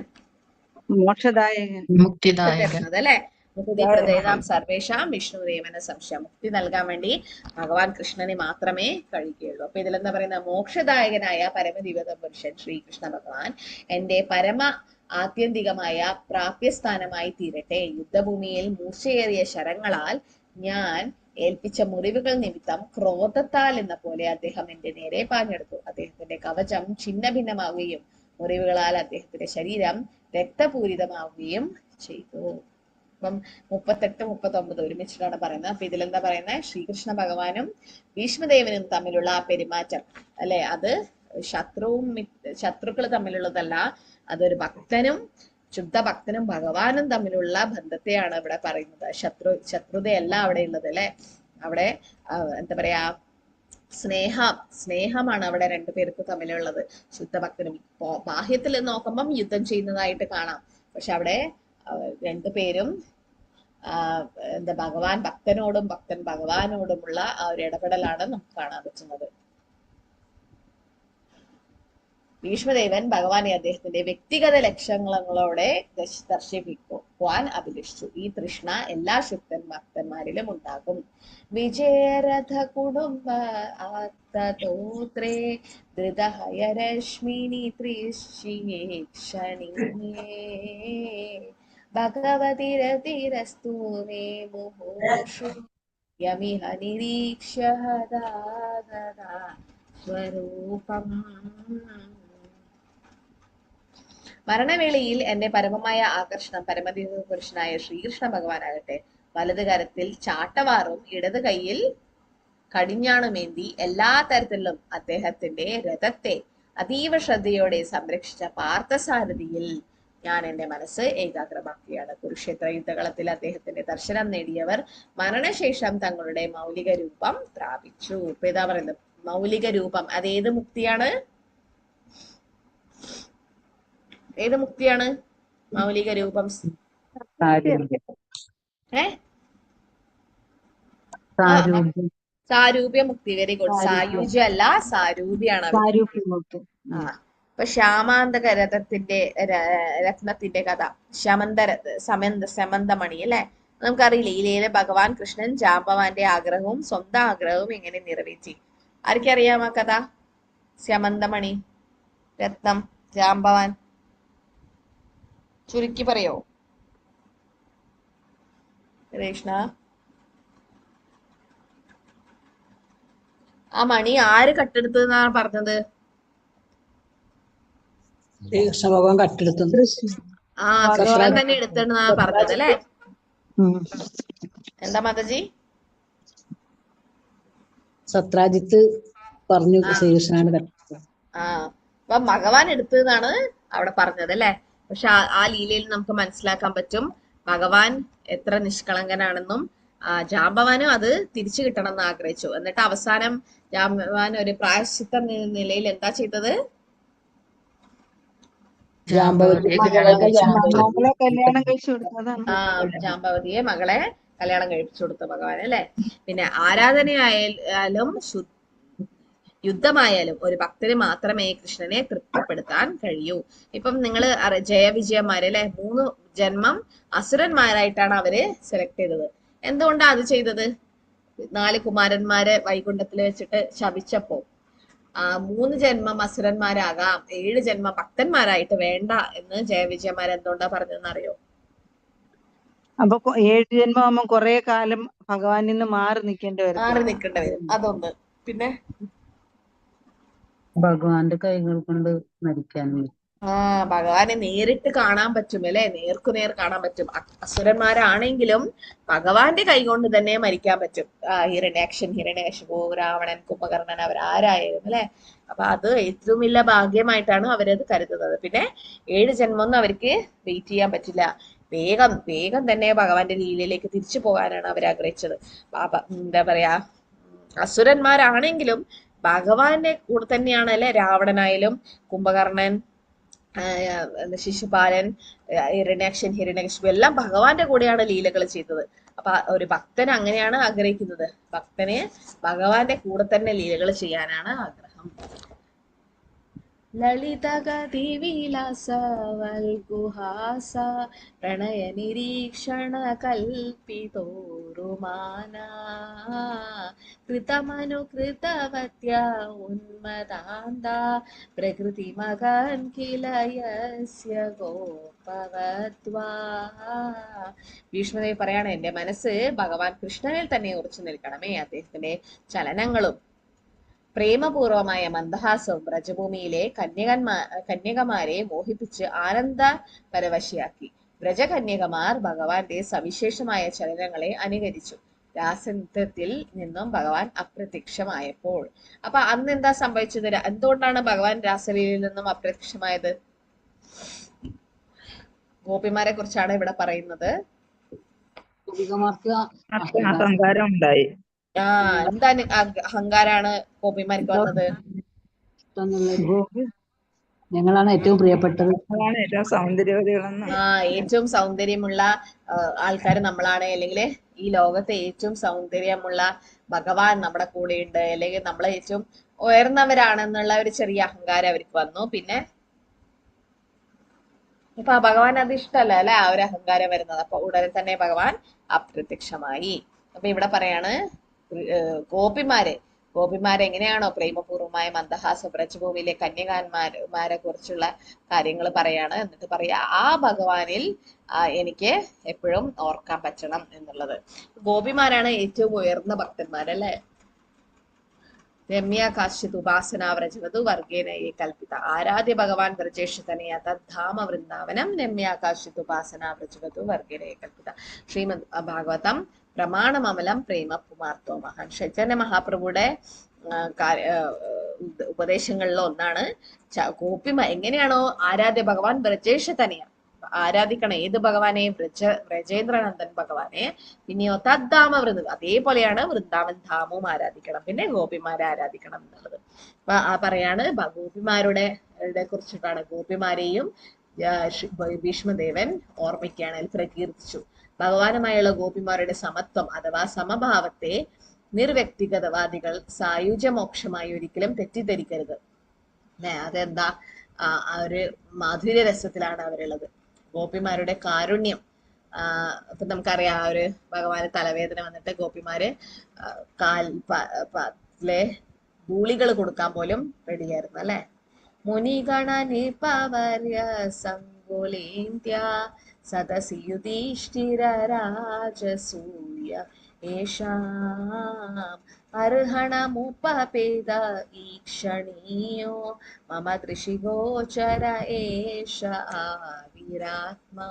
മോക്ഷദായകൻ,
മുക്തിദായകൻ
അല്ലെ. മുക്തി പ്രദേതാം സർവേഷാം വിഷ്ണുദേവന സംശയം. മുക്തി നൽകാൻ വേണ്ടി ഭഗവാൻ കൃഷ്ണനെ മാത്രമേ കഴിയുകയുള്ളൂ. അപ്പൊ ഇതിലെന്താ പറയുന്നത്? മോക്ഷദായകനായ പരമദിവ്യത പുരുഷൻ ശ്രീകൃഷ്ണ ഭഗവാൻ എന്റെ പരമ ആത്യന്തികമായ പ്രാപ്യസ്ഥാനമായി തീരട്ടെ. യുദ്ധഭൂമിയിൽ മൂർച്ചയേറിയ ശരങ്ങളാൽ ഞാൻ ഏൽപ്പിച്ച മുറിവുകൾ നിമിത്തം ക്രോധത്താൽ എന്ന പോലെ അദ്ദേഹം എന്റെ നേരെ പാഞ്ഞെടുത്തു. അദ്ദേഹത്തിന്റെ കവചം ഛിന്ന ഭിന്നമാവുകയും മുറിവുകളാൽ അദ്ദേഹത്തിന്റെ ശരീരം രക്തപൂരിതമാവുകയും ചെയ്തു. അപ്പം 38, 39 ഒരുമിച്ചിട്ടാണ് പറയുന്നത്. അപ്പൊ ഇതിലെന്താ പറയുന്നത്? ശ്രീകൃഷ്ണ ഭഗവാനും ഭീഷ്മദേവനും തമ്മിലുള്ള ആ പെരുമാറ്റം അല്ലെ, അത് ശത്രുക്കൾ തമ്മിലുള്ളതല്ല, അതൊരു ഭക്തനും ശുദ്ധഭക്തനും ഭഗവാനും തമ്മിലുള്ള ബന്ധത്തെയാണ് ഇവിടെ പറയുന്നത്. ശത്രുതയല്ല അവിടെ ഉള്ളത് അല്ലെ. അവിടെ എന്താ പറയാ, സ്നേഹമാണ് അവിടെ രണ്ടുപേർക്ക് തമ്മിലുള്ളത്. ശുദ്ധഭക്തനും ബാഹ്യത്തിൽ നോക്കുമ്പം യുദ്ധം ചെയ്യുന്നതായിട്ട് കാണാം. പക്ഷെ അവിടെ രണ്ടുപേരും എന്താ ഭഗവാൻ ഭക്തനോടും ഭക്തൻ ഭഗവാനോടുമുള്ള ആ ഒരു ഇടപെടലാണ് നമുക്ക് കാണാൻ പറ്റുന്നത്. ഭീഷ്മദേവൻ ഭഗവാനെ അദ്ദേഹത്തിന്റെ വ്യക്തിഗത ലക്ഷണങ്ങളോടെ ദർശിപ്പിക്കുവാൻ അഭിലഷിച്ചു. ഈ തൃഷ്ണ എല്ലാ ശുദ്ധൻ ഭക്തന്മാരിലും ഉണ്ടാകും. വിജയരഥ കുടുംബ ആത്തതോത്രേ ധൃതഹയരശ്മിനി ത്രിശീക്ഷണിനേ ഭഗവതിരതിരസ്തൂനേ മുഹുർഷു യമിഹ നിരീക്ഷ്യ ഹദാദദാ സ്വരൂപം. മരണവേളയിൽ എന്റെ പരമമായ ആകർഷണം പരമദിവ്യ പുരുഷനായ ശ്രീകൃഷ്ണ ഭഗവാനാകട്ടെ വലത് കരത്തിൽ ചാട്ടവാറും ഇടത് കൈയിൽ കടിഞ്ഞാണുമേന്തി എല്ലാ തരത്തിലും അദ്ദേഹത്തിന്റെ രഥത്തെ അതീവ ശ്രദ്ധയോടെ സംരക്ഷിച്ച പാർത്ഥസാരഥിയിൽ ഞാൻ എന്റെ മനസ്സ് ഏകാഗ്രമാക്കുകയാണ്. കുരുക്ഷേത്ര യുദ്ധകളത്തിൽ അദ്ദേഹത്തിന്റെ ദർശനം നേടിയവർ മരണശേഷം തങ്ങളുടെ മൗലിക രൂപം പ്രാപിച്ചു. ഇപ്പൊ ഇതാ പറയുന്നത് മൗലിക രൂപം. അത് ഏത് മുക്തിയാണ്? ഏത് മുക്തിയാണ് മൗലിക രൂപം? സാരൂപ്യ മുക്തി. Very good. സായുജ്യ അല്ല, സാരൂപ്യാണ്. ഇപ്പൊ ശ്യാമാന്തക രത്നത്തിന്റെ കഥ, സമന്തമണി അല്ലെ, നമുക്കറിയില്ല. ഈ ലീല ഭഗവാൻ കൃഷ്ണൻ ജാമ്പവാന്റെ ആഗ്രഹവും സ്വന്തം ആഗ്രഹവും എങ്ങനെ നിറവേറ്റി? ആർക്കറിയാം ആ കഥ? സ്യമന്തമണി, രത്നം, ജാമ്പവാൻ, ചുരുക്കി പറയോ കൃഷ്ണ? ആ മണി ആര് കട്ടെടുത്തെന്നാണ് പറഞ്ഞത്?
കൃഷ്ണ ഭഗവാൻ കട്ടെടുത്തു.
ആ കൃഷ്ണൻ തന്നെ എടുത്തെന്നാണ് പറഞ്ഞത് അല്ലെ? എന്താ മാതാജി?
സത്രാജിത്ത് പറഞ്ഞു ശ്രീകൃഷ്ണനാണ് കട്ടെടുത്തത്.
അപ്പൊ ഭഗവാൻ എടുത്തതാണ് അവിടെ പറഞ്ഞത് അല്ലെ? പക്ഷെ ആ ലീലയിൽ നമുക്ക് മനസ്സിലാക്കാൻ പറ്റും ഭഗവാൻ എത്ര നിഷ്കളങ്കനാണെന്നും ജാമ്പവാനും അത് തിരിച്ചു കിട്ടണമെന്ന് ആഗ്രഹിച്ചു. എന്നിട്ട് അവസാനം ജാമ്പവാൻ ഒരു പ്രായശ്ചിത്ത നിലയിൽ എന്താ ചെയ്തത്? ജാമ്പവതിയെ മകളെ കല്യാണം കഴിപ്പിച്ചു കൊടുത്ത ഭഗവാൻ അല്ലെ? പിന്നെ ആരാധനയായാലും യുദ്ധമായാലും ഒരു ഭക്തന് മാത്രമേ കൃഷ്ണനെ തൃപ്തിപ്പെടുത്താൻ കഴിയൂ. ഇപ്പം നിങ്ങള് ജയവിജയന്മാര് അല്ലെ, 3 ജന്മം അസുരന്മാരായിട്ടാണ് അവര് സെലക്ട് ചെയ്തത്. എന്തുകൊണ്ടാണ് അത് ചെയ്തത്? 4 കുമാരന്മാരെ വൈകുണ്ഠത്തിൽ വെച്ചിട്ട് ശപിച്ചപ്പോ 3 ജന്മം അസുരന്മാരാകാം, 7 ജന്മം ഭക്തന്മാരായിട്ട് വേണ്ട എന്ന് ജയവിജയന്മാർ എന്തുകൊണ്ടാ പറഞ്ഞതെന്ന് അറിയോ?
അപ്പൊ 7 ജന്മമാകുമ്പോ കൊറേ കാലം ഭഗവാനിൽ നിന്ന് മാറി നിൽക്കേണ്ടി
വരും. അതൊന്ന്. പിന്നെ
ഭഗവാന്റെ കൈകൾ കൊണ്ട് മരിക്കാൻ.
ഭഗവാനെ നേരിട്ട് കാണാൻ പറ്റും അല്ലെ? നേർക്കുനേർ കാണാൻ പറ്റും. അസുരന്മാരാണെങ്കിലും ഭഗവാന്റെ കൈ കൊണ്ട് തന്നെ മരിക്കാൻ പറ്റും. ഹിരണ്യകശിപു, രാവണൻ, കുംഭകർണൻ, അവരാരായാലും അല്ലെ? അപ്പൊ അത് ഏറ്റവും വലിയ ഭാഗ്യമായിട്ടാണ് അവരത് കരുതുന്നത്. പിന്നെ 7 ജന്മമൊന്നും അവർക്ക് വെയിറ്റ് ചെയ്യാൻ പറ്റില്ല. വേഗം തന്നെ ഭഗവാന്റെ ലീലയിലേക്ക് തിരിച്ചു പോകാനാണ് അവർ ആഗ്രഹിച്ചത്. എന്താ പറയാ, അസുരന്മാരാണെങ്കിലും ഭഗവാന്റെ കൂടെ തന്നെയാണ് അല്ലെ? രാവണനായാലും കുംഭകർണൻ, ശിശുപാലൻ, ഹിരണ്യകശിപു എല്ലാം ഭഗവാന്റെ കൂടെയാണ് ലീലകൾ ചെയ്തത്. അപ്പൊ ഒരു ഭക്തൻ അങ്ങനെയാണ് ആഗ്രഹിക്കുന്നത്. ഭക്തന് ഭഗവാന്റെ കൂടെ തന്നെ ലീലകൾ ചെയ്യാനാണ് ആഗ്രഹം. ലളിതഗതി വിലാസ വൽഗുഹാസ പ്രണയ നിരീക്ഷണ കൽപ്പിതോരുമാന കൃതമനുകൃതവത്യ ഉന്മദാന്ത പ്രകൃതി മകൻ കിലയസ്യ ഗോപവത്വാ. ഭീഷ്മദേവ് പറയാണ്, എന്റെ മനസ്സ് ഭഗവാൻ കൃഷ്ണനിൽ തന്നെ ഉറച്ചു നിൽക്കണമേ. അദ്ദേഹത്തിന്റെ ചലനങ്ങളും പ്രേമപൂർവമായ മന്ദഹാസവും ബ്രജഭൂമിയിലെ കന്യകമാരെ മോഹിപ്പിച്ച് ആനന്ദ പരവശിയാക്കി. ബ്രജകന്യകമാർ ഭഗവാന്റെ സവിശേഷമായ ചലനങ്ങളെ അനുകരിച്ചു. രാസനൃത്യത്തിൽ നിന്നും ഭഗവാൻ അപ്രത്യക്ഷമായപ്പോൾ. അപ്പൊ അന്ന് എന്താ സംഭവിച്ചത്? എന്തുകൊണ്ടാണ് ഭഗവാൻ രാസലീലയിൽ നിന്നും അപ്രത്യക്ഷമായത്? ഗോപിമാരെ കുറിച്ചാണ് ഇവിടെ പറയുന്നത്.
ഗോപികമാർക്ക്
അഹങ്കാരം ഉണ്ടായി.
എന്താ അഹങ്കാരാണ് ഗോപിമാർക്ക് വന്നത്?
ഗോപി
ഞങ്ങളാണ് ഏറ്റവും പ്രിയപ്പെട്ടത്.
അതാണ് ഏറ്റവും സൗന്ദര്യവതികളെന്ന്.
ഏറ്റവും സൗന്ദര്യമുള്ള ആൾക്കാർ നമ്മളാണ്, അല്ലെങ്കിൽ ഈ ലോകത്തെ ഏറ്റവും സൗന്ദര്യമുള്ള ഭഗവാൻ നമ്മുടെ കൂടെ ഉണ്ട്, അല്ലെങ്കിൽ നമ്മളെ ഏറ്റവും ഉയർന്നവരാണെന്നുള്ള ഒരു ചെറിയ അഹങ്കാരം അവർക്ക് വന്നു. പിന്നെ ഇപ്പൊ ഭഗവാൻ അത് ഇഷ്ടമല്ല അല്ലെ, ആ ഒരു അഹങ്കാരം വരുന്നത്. അപ്പൊ ഉടനെ തന്നെ ഭഗവാൻ അപ്രത്യക്ഷമായി. അപ്പൊ ഇവിടെ പറയാണ് ഗോപിമാരെ എങ്ങനെയാണോ പ്രേമപൂർവമായ മന്ദഹാസ വ്രജഭൂമിയിലെ കന്യകാന്മാരെ കുറിച്ചുള്ള കാര്യങ്ങൾ പറയാണ്. എന്നിട്ട് പറയാ ആ ഭഗവാനിൽ എനിക്ക് എപ്പോഴും ഓർക്കാൻ പറ്റണം എന്നുള്ളത്. ഗോപിമാരാണ് ഏറ്റവും ഉയർന്ന ഭക്തന്മാരല്ലേ. രമ്യ കാശ്യത് ഉപാസന വ്രജവതു വർഗേന ഏ കൽപ്പിത ആരാധ്യ ഭഗവാൻ വ്രജേഷ തനയ തദ്ധാമ വൃന്ദാവനം രമ്യ കാശ്യത് ഉപാസന വ്രജവതു വർഗേന ഏ കൽപ്പിത. ശ്രീമദ് ഭാഗവതം പ്രമാണമമലം പ്രേമ പുമാർത്തോ മഹാൻ. ചൈതന്യ മഹാപ്രഭുയുടെ ഉപദേശങ്ങളിൽ ഒന്നാണ് എങ്ങനെയാണോ ആരാധ്യ ഭഗവാൻ വ്രജേഷ തനയ ആരാധിക്കണം. ഏത് ഭഗവാനെ? വ്രജേന്ദ്രനന്ദൻ ഭഗവാനെ. പിന്നെയോ തദ്ധാമ അതേപോലെയാണ് വൃന്ദാവൻ ധാമവും ആരാധിക്കണം. പിന്നെ ഗോപിമാരെ ആരാധിക്കണം എന്നുള്ളത്. പറയാണ് ഗോപിമാരുടെ കുറിച്ചിട്ടാണ്. ഗോപിമാരെയും ഭീഷ്മദേവൻ ഓർമ്മിക്കുകയാണ്, പ്രകീർത്തിച്ചു. ഭഗവാനുമായുള്ള ഗോപിമാരുടെ സമത്വം അഥവാ സമഭാവത്തെ നിർവ്യക്തിഗതവാദികൾ സായുജ്യമോക്ഷമായി ഒരിക്കലും തെറ്റിദ്ധരിക്കരുത്. അതെന്താ? ഒരു മാധുര്യ രസത്തിലാണ് അവരുള്ളത്. ഗോപിമാരുടെ കാരുണ്യം. ഇപ്പൊ നമുക്കറിയാം, ഒരു ഭഗവാന് തലവേദന വന്നിട്ട് ഗോപിമാര് കാലിലെ ധൂളികൾ കൊടുക്കാൻ പോലും റെഡിയായിരുന്നു അല്ലെ. മുനിഗണ നിപവർയ സങ്കുലേന്ത്യ സദസി യുധിഷ്ഠിര രാജസൂയ ഏഷാം അർഹണമുപപേദ ഈക്ഷണീയോ മമ ദൃശിഗോചര ഏഷ ആവിരാത്മാ.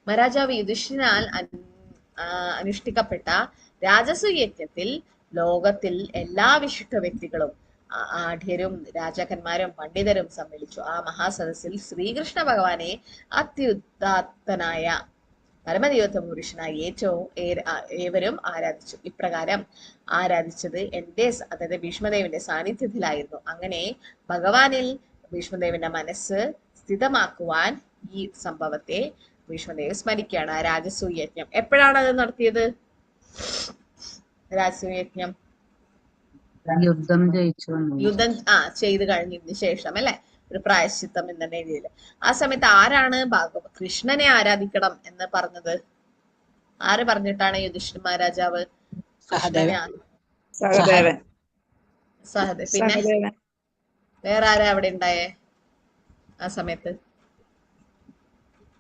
മഹാരാജാവ് യുധിഷ്ഠിനാൽ അനുഷ്ഠിക്കപ്പെട്ട രാജസൂയജ്ഞത്തിൽ ലോകത്തിൽ എല്ലാ വിശിഷ്ട വ്യക്തികളും ആഢ്യരും രാജാക്കന്മാരും പണ്ഡിതരും സമ്മേളിച്ചു. ആ മഹാസദസ്സിൽ ശ്രീകൃഷ്ണ ഭഗവാനെ അത്യുദാത്തനായ പരമദൈവത്വ പുരുഷനായി ഏവരും ആരാധിച്ചു. ഇപ്രകാരം ആരാധിച്ചത് അതായത് ഭീഷ്മദേവന്റെ സാന്നിധ്യത്തിലായിരുന്നു. അങ്ങനെ ഭഗവാനിൽ ഭീഷ്മദേവന്റെ മനസ്സ് സ്ഥിതമാക്കുവാൻ ഈ സംഭവത്തെ ഭീഷ്മദേവ് സ്മരിക്കുകയാണ്. രാജസൂയജ്ഞം എപ്പോഴാണ് അത് നടത്തിയത്? രാജസൂയജ്ഞം
യുദ്ധം ജയിച്ചു
യുദ്ധം ചെയ്ത് കഴിഞ്ഞതിന് ശേഷം അല്ലെ, ഒരു പ്രായശ്ചിത്തം എന്ന രീതിയിൽ. ആ സമയത്ത് ആരാണ് കൃഷ്ണനെ ആരാധിക്കണം എന്ന് പറഞ്ഞത്? ആര് പറഞ്ഞിട്ടാണ് യുധിഷ്ഠിര മഹാരാജാവ്
സഹദേവൻ.
പിന്നെ വേറെ ആരാ അവിടെ ഉണ്ടായേ ആ സമയത്ത്?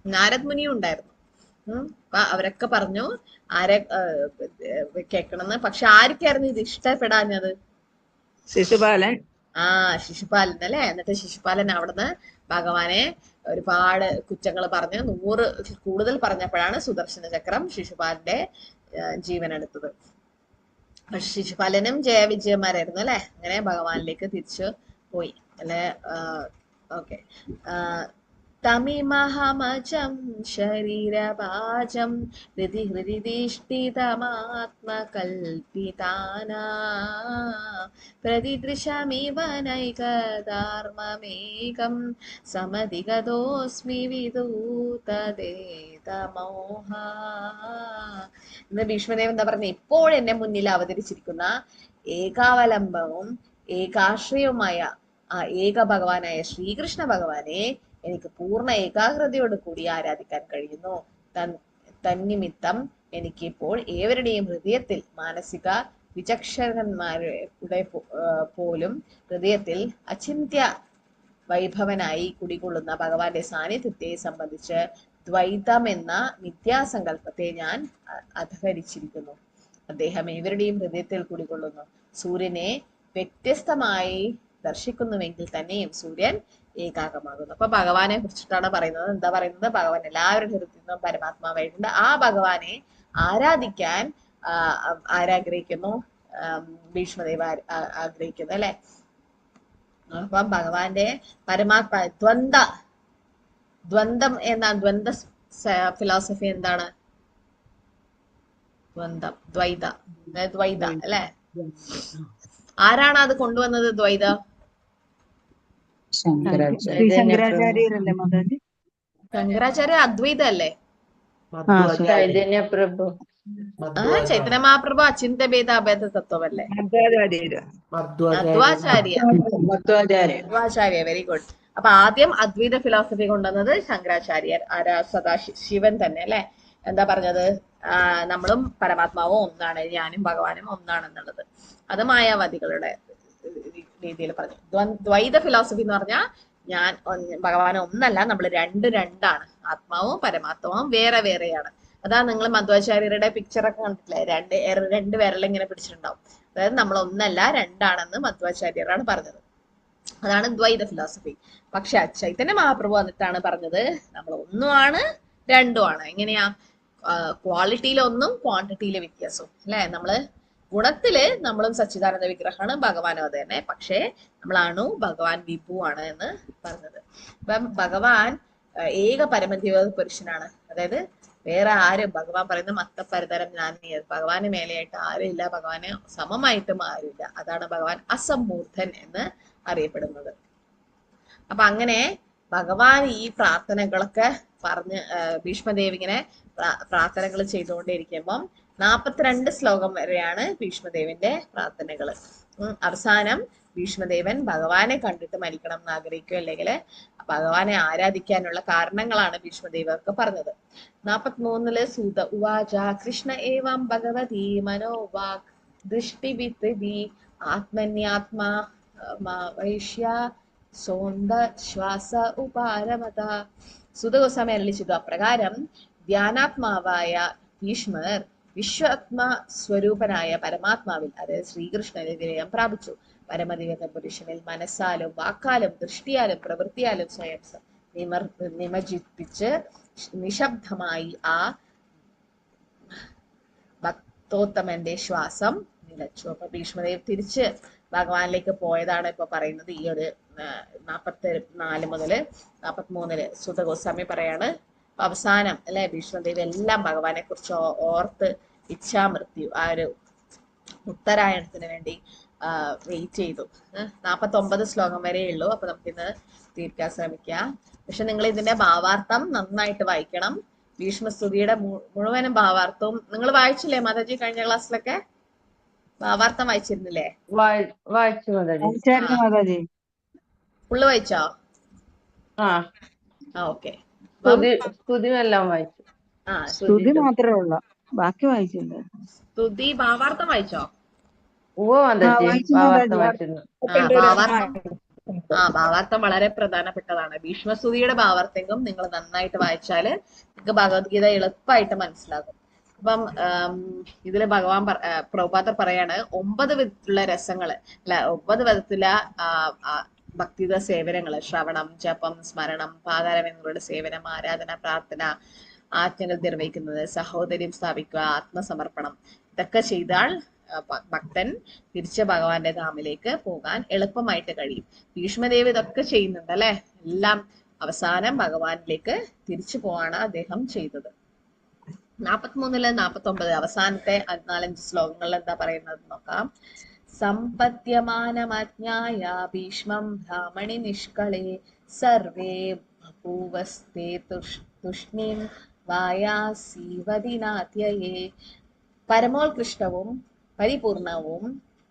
നാരദ് മുനിയും ഉണ്ടായിരുന്നു. അവരൊക്കെ പറഞ്ഞു ആരെ കേൾക്കണമെന്ന്. പക്ഷെ ആർക്കായിരുന്നു ഇത് ഇഷ്ടപ്പെടാഞ്ഞത്?
ശിശുപാലൻ.
ശിശുപാലൻ അല്ലെ. എന്നിട്ട് ശിശുപാലൻ അവിടുന്ന് ഭഗവാനെ ഒരുപാട് കുറ്റങ്ങൾ പറഞ്ഞ് 100 കൂടുതൽ പറഞ്ഞപ്പോഴാണ് സുദർശന ചക്രം ശിശുപാലന്റെ ജീവൻ എടുത്തത്. പക്ഷെ ശിശുപാലനും ജയവിജയന്മാരായിരുന്നു അല്ലെ. അങ്ങനെ ഭഗവാനിലേക്ക് തിരിച്ചു പോയി അല്ലെ. ഓക്കെ. തമിമഹമജം ശരീരഭാജം ഹൃദി ഹൃദിഷ്ഠിതമാത്മകൽപിതാനാ പ്രതിദൃശമിവ നൈകധാർമ്മമേകം സമധിഗതോസ്മി വിദൂതദേതമോഹ. ഇന്ന് ഭീഷ്മദേവൻ എന്താ പറഞ്ഞ? ഇപ്പോൾ എന്നെ മുന്നിൽ അവതരിച്ചിരിക്കുന്ന ഏകാവലംബവും ഏകാശ്രയവുമായ ആ ഏക ഭഗവാനായ ശ്രീകൃഷ്ണ ഭഗവാനെ എനിക്ക് പൂർണ്ണ ഏകാഗ്രതയോട് കൂടി ആരാധിക്കാൻ കഴിയുന്നു. തന്നിമിത്തം എനിക്കിപ്പോൾ ഏവരുടെയും ഹൃദയത്തിൽ മാനസിക വിചക്ഷണന്മാരുടെ പോലും ഹൃദയത്തിൽ അചിന്ത്യ വൈഭവനായി കുടികൊള്ളുന്ന ഭഗവാന്റെ സാന്നിധ്യത്തെ സംബന്ധിച്ച് ദ്വൈതം എന്ന മിഥ്യാസങ്കല്പത്തെ ഞാൻ അധകരിച്ചിരിക്കുന്നു. അദ്ദേഹം ഏവരുടെയും ഹൃദയത്തിൽ കുടികൊള്ളുന്നു. സൂര്യനെ വ്യത്യസ്തമായി ദർശിക്കുന്നുവെങ്കിൽ തന്നെയും സൂര്യൻ ഏകാഗമാകുന്നു. അപ്പൊ ഭഗവാനെ കുറിച്ചിട്ടാണ് പറയുന്നത്. എന്താ പറയുന്നത്? ഭഗവാൻ എല്ലാവരുടെ ഹൃദയത്തിലും പരമാത്മാവായിട്ടുണ്ട്. ആ ഭഗവാനെ ആരാധിക്കാൻ ആരാഗ്രഹിക്കുന്നു? ഭീഷ്മദേവ ആഗ്രഹിക്കുന്നു അല്ലെ. അപ്പം ഭഗവാന്റെ ദ്വന്ദ്ം എന്നാണ്. ദ്വന്ദ് ഫിലോസഫി എന്താണ്? ദ്വന്ദ്ം, ദ്വൈത, ദ്വൈത അല്ലെ? ആരാണ് അത് കൊണ്ടുവന്നത് ദ്വൈത?
ശ്രീ ശങ്കരാചാര്യരല്ലേ മാതാജി?
ശങ്കരാചാര്യ അദ്വൈത അല്ലേ?
ചൈതന്യ പ്രഭു.
ചൈതന്യ മഹാപ്രഭു അചിന്ത ഭേദ അഭേദ തത്വമല്ലേ? മധ്വാചാര്യ. മധ്വാചാര്യ, വെരി ഗുഡ്. അപ്പൊ ആദ്യം അദ്വൈത ഫിലോസഫി കൊണ്ടുവന്നത് ശങ്കരാചാര്യർ. ആരാ? ശിവൻ തന്നെ അല്ലെ? എന്താ പറഞ്ഞത്? നമ്മളും പരമാത്മാവും ഒന്നാണ്, ഞാനും ഭഗവാനും ഒന്നാണെന്നുള്ളത്. അത് മായാവാദികളുടെ രീതിയിൽ പറഞ്ഞു. ദ്വൈത ഫിലോസഫി എന്ന് പറഞ്ഞാൽ ഭഗവാൻ ഒന്നല്ല, നമ്മൾ രണ്ടാണ്. ആത്മാവും പരമാത്മാവും വേറെ വേറെയാണ്. അതാ നിങ്ങൾ മധ്വാചാര്യരുടെ പിക്ചറൊക്കെ കണ്ടിട്ടില്ലേ? രണ്ട് വിരലിങ്ങനെ പിടിച്ചിട്ടുണ്ടാവും. അതായത് നമ്മൾ ഒന്നല്ല രണ്ടാണെന്ന് മധ്വാചാര്യരാണ് പറഞ്ഞത്. അതാണ് ദ്വൈത ഫിലോസഫി. പക്ഷെ ചൈതന്യ മഹാപ്രഭു വന്നിട്ടാണ് പറഞ്ഞത് നമ്മൾ ഒന്നുമാണ് രണ്ടുമാണ്. എങ്ങനെയാ? ക്വാളിറ്റിയിൽ ഒന്നും ക്വാണ്ടിറ്റിയിലെ വ്യത്യാസവും അല്ലെ? നമ്മള് ഗുണത്തില് നമ്മളും സച്ചിദാനന്ദ വിഗ്രഹമാണ്, ഭഗവാനും അത് തന്നെ. പക്ഷേ നമ്മളാണു, ഭഗവാൻ വിഭുവാണ് എന്ന് പറഞ്ഞത്. അപ്പം ഭഗവാൻ ഏക പരമജീവ പുരുഷനാണ്. അതായത് വേറെ ആരും, ഭഗവാൻ പറയുന്ന മത്തപരതരം ജ്ഞാനീയ, ഭഗവാന് മേലെയായിട്ട് ആരും ഇല്ല, ഭഗവാന് സമമായിട്ടും ആരുമില്ല. അതാണ് ഭഗവാൻ അസംമൂർദ്ധൻ എന്ന് അറിയപ്പെടുന്നത്. അപ്പൊ അങ്ങനെ ഭഗവാൻ ഈ പ്രാർത്ഥനകളൊക്കെ പറഞ്ഞ് ഭീഷ്മദേവ് ഇങ്ങനെ പ്രാർത്ഥനകൾ ചെയ്തുകൊണ്ടിരിക്കുമ്പം 42 ശ്ലോകം വരെയാണ് ഭീഷ്മദേവിന്റെ പ്രാർത്ഥനകൾ. അവസാനം ഭീഷ്മദേവൻ ഭഗവാനെ കണ്ടിട്ട് മരിക്കണം എന്ന് ആഗ്രഹിക്കും, അല്ലെങ്കിൽ ഭഗവാനെ ആരാധിക്കാനുള്ള കാരണങ്ങളാണ് ഭീഷ്മദേവർക്ക് പറഞ്ഞത്. 43 സൂത ഉവാച കൃഷ്ണ ഏവം ഭഗവതി മനോവാക് ദൃഷ്ടിവിത്തി ആത്മന്യാത്മാ വൈശ്യ സോന്ദ ശ്വാസ ഉപാരമത. സുത ഗോസ്വാമി അരുളി ചെയ്തു, അപ്രകാരം ധ്യാനാത്മാവായ ഭീഷ്മർ വിശ്വാത്മാ സ്വരൂപനായ പരമാത്മാവിൽ, അതായത് ശ്രീകൃഷ്ണനിൽ വിലയം പ്രാപിച്ചു. പരമദിവ്യ പുരുഷനിൽ മനസ്സാലും വാക്കാലും ദൃഷ്ടിയാലും പ്രവൃത്തിയാലും സ്വയം നിമജ്ജിപ്പിച്ച് നിശബ്ദമായി ആ ഭക്തോത്തമന്റെ ശ്വാസം നിലച്ചു. അപ്പൊ ഭീഷ്മദേവ് തിരിച്ച് ഭഗവാനിലേക്ക് പോയതാണ് ഇപ്പൊ പറയുന്നത്. ഈ ഒരു 44 മുതൽ 43 സുത ഗോസ്വാമി പറയാണ്. അവസാനം അല്ലെ ഭീഷ്മദേവ് എല്ലാം ഭഗവാനെ കുറിച്ച് ഓർത്ത് ഇച്ഛാമൃത്യു, ആ ഒരു ഉത്തരായണത്തിന് വേണ്ടി വെയിറ്റ് ചെയ്തു. 49 ശ്ലോകം വരെ ഉള്ളൂ. അപ്പൊ നമുക്കിന്ന് തീർക്കാൻ ശ്രമിക്കാം. പക്ഷെ നിങ്ങൾ ഇതിന്റെ ഭാവാർത്ഥം നന്നായിട്ട് വായിക്കണം. ഭീഷ്മസ്തുതിയുടെ മുഴുവനും ഭാവാർത്ഥവും നിങ്ങൾ വായിച്ചില്ലേ മാതാജി? കഴിഞ്ഞ ക്ലാസ്സിലൊക്കെ ഭാവാർത്ഥം വായിച്ചിരുന്നില്ലേ?
വായിച്ചു
മാതാജി.
ഫുള്ള് വായിച്ചോ? ഓക്കെ.
സ്തുതിയെല്ലാം വായിച്ചു.
സ്തുതി മാത്രമേ ഉള്ളൂ, ബാക്കി വായിച്ചില്ല.
സ്തുതി ഭാവാർത്ഥം വായിച്ചോ? ഭാവാർത്ഥം വളരെ പ്രധാനപ്പെട്ടതാണ്. ഭീഷ്മസ്തുതിയുടെ ഭാവാർത്ഥം നിങ്ങൾ നന്നായിട്ട് വായിച്ചാല് നിങ്ങൾക്ക് ഭഗവത്ഗീത എളുപ്പമായിട്ട് മനസ്സിലാകും. അപ്പം ഇതില് ഭഗവാൻ പ്രഭുപാദർ പറയാണ് 9 വിധത്തിലുള്ള രസങ്ങള് അല്ല, 9 വിധത്തിലുള്ള ഭക്തിയുത സേവനങ്ങള്, ശ്രവണം, ജപം, സ്മരണം, പാതാരം എന്നിവരുടെ സേവനം, ആരാധന, പ്രാർത്ഥന, ആജ്ഞകൾ നിർവഹിക്കുന്നത്, സഹോദര്യം സ്ഥാപിക്കുക, ആത്മസമർപ്പണം, ഇതൊക്കെ ചെയ്താൽ ഭക്തൻ തിരിച്ച് ഭഗവാന്റെ ധാമിലേക്ക് പോകാൻ എളുപ്പമായിട്ട് കഴിയും. ഭീഷ്മദേവ് ഇതൊക്കെ ചെയ്യുന്നുണ്ട് അല്ലെ? എല്ലാം അവസാനം ഭഗവാനിലേക്ക് തിരിച്ചു പോവാണ് അദ്ദേഹം ചെയ്തത്. 43 49 അവസാനത്തെ 4-5 ശ്ലോകങ്ങളിൽ എന്താ പറയുന്നത് നോക്കാം. സമ്പദ്യമാനമജ്ഞായ ഭീഷ്മം ബ്രാഹ്മണി നിഷ്കളേ സർവേ ബഭൂവസ്തേ തുഷ്ണീം വായാസീവതിനാത്യയേ. പരമോത്കൃഷ്ടവും പരിപൂർണവും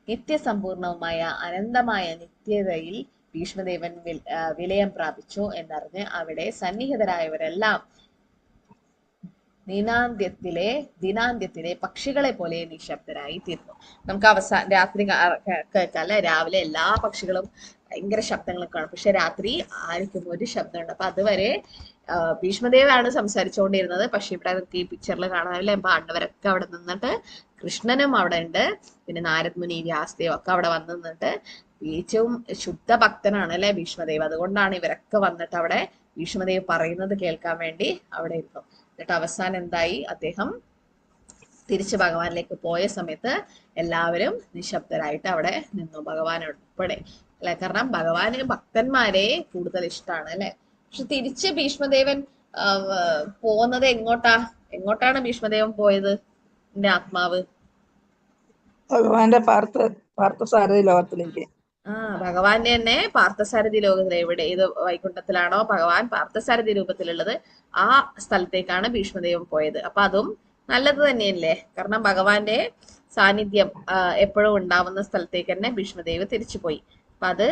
നിത്യസമ്പൂർണവുമായ അനന്തമായ നിത്യതയിൽ ഭീഷ്മദേവൻ വിലയം പ്രാപിച്ചു എന്നറിഞ്ഞ് അവിടെ സന്നിഹിതരായവരെല്ലാം ദിനാന്ത്യത്തിലെ പക്ഷികളെ പോലെ നിശബ്ദരായി തീർന്നു. നമുക്ക് രാത്രി കേൾക്കാല്ലേ? രാവിലെ എല്ലാ പക്ഷികളും ഭയങ്കര ശബ്ദങ്ങൾ കാണും, പക്ഷെ രാത്രി ആർക്കും ഒരു ശബ്ദമുണ്ട്. അപ്പൊ അതുവരെ ഭീഷ്മദേവാണ് സംസാരിച്ചുകൊണ്ടിരുന്നത്. പക്ഷെ ഇവിടെ ഈ പിക്ചറിൽ കാണാനല്ലേ പാണ്ഡവരൊക്കെ അവിടെ നിന്നിട്ട്, കൃഷ്ണനും അവിടെ ഉണ്ട്, പിന്നെ നാരദ് മുനി, വ്യാസദേവ് ഒക്കെ അവിടെ വന്ന് നിന്നിട്ട്. ഏറ്റവും ശുദ്ധ ഭക്തനാണ് അല്ലെ ഭീഷ്മദേവ്. അതുകൊണ്ടാണ് ഇവരൊക്കെ വന്നിട്ട് അവിടെ ഭീഷ്മദേവ് പറയുന്നത് കേൾക്കാൻ വേണ്ടി അവിടെ ഇരുന്നു. എന്നിട്ട് അവസാനം എന്തായി? അദ്ദേഹം തിരിച്ച് ഭഗവാനിലേക്ക് പോയ സമയത്ത് എല്ലാവരും നിശബ്ദരായിട്ട് അവിടെ നിന്നു, ഭഗവാൻ ഉൾപ്പെടെ അല്ലെ. കാരണം ഭഗവാന് ഭക്തന്മാരെ കൂടുതൽ ഇഷ്ടമാണ് അല്ലെ. പക്ഷെ തിരിച്ച് ഭീഷ്മദേവൻ പോകുന്നത് എങ്ങോട്ടാണ് ഭീഷ്മദേവൻ പോയത്? ആത്മാവ്?
ഭഗവാന്റെ പാർത്ഥസാരഥി ലോകത്തിലേക്ക്.
ഭഗവാന്റെ തന്നെ പാർത്ഥസാരഥി ലോകത്തിൽ എവിടെ ഏത് വൈകുണ്ഠത്തിലാണോ ഭഗവാൻ പാർത്ഥസാരഥി രൂപത്തിലുള്ളത് ആ സ്ഥലത്തേക്കാണ് ഭീഷ്മദേവൻ പോയത്. അപ്പൊ അതും നല്ലത് തന്നെയല്ലേ? കാരണം ഭഗവാന്റെ സാന്നിധ്യം എപ്പോഴും ഉണ്ടാവുന്ന സ്ഥലത്തേക്ക് തന്നെ ഭീഷ്മദേവ് തിരിച്ചുപോയി. അപ്പൊ അത്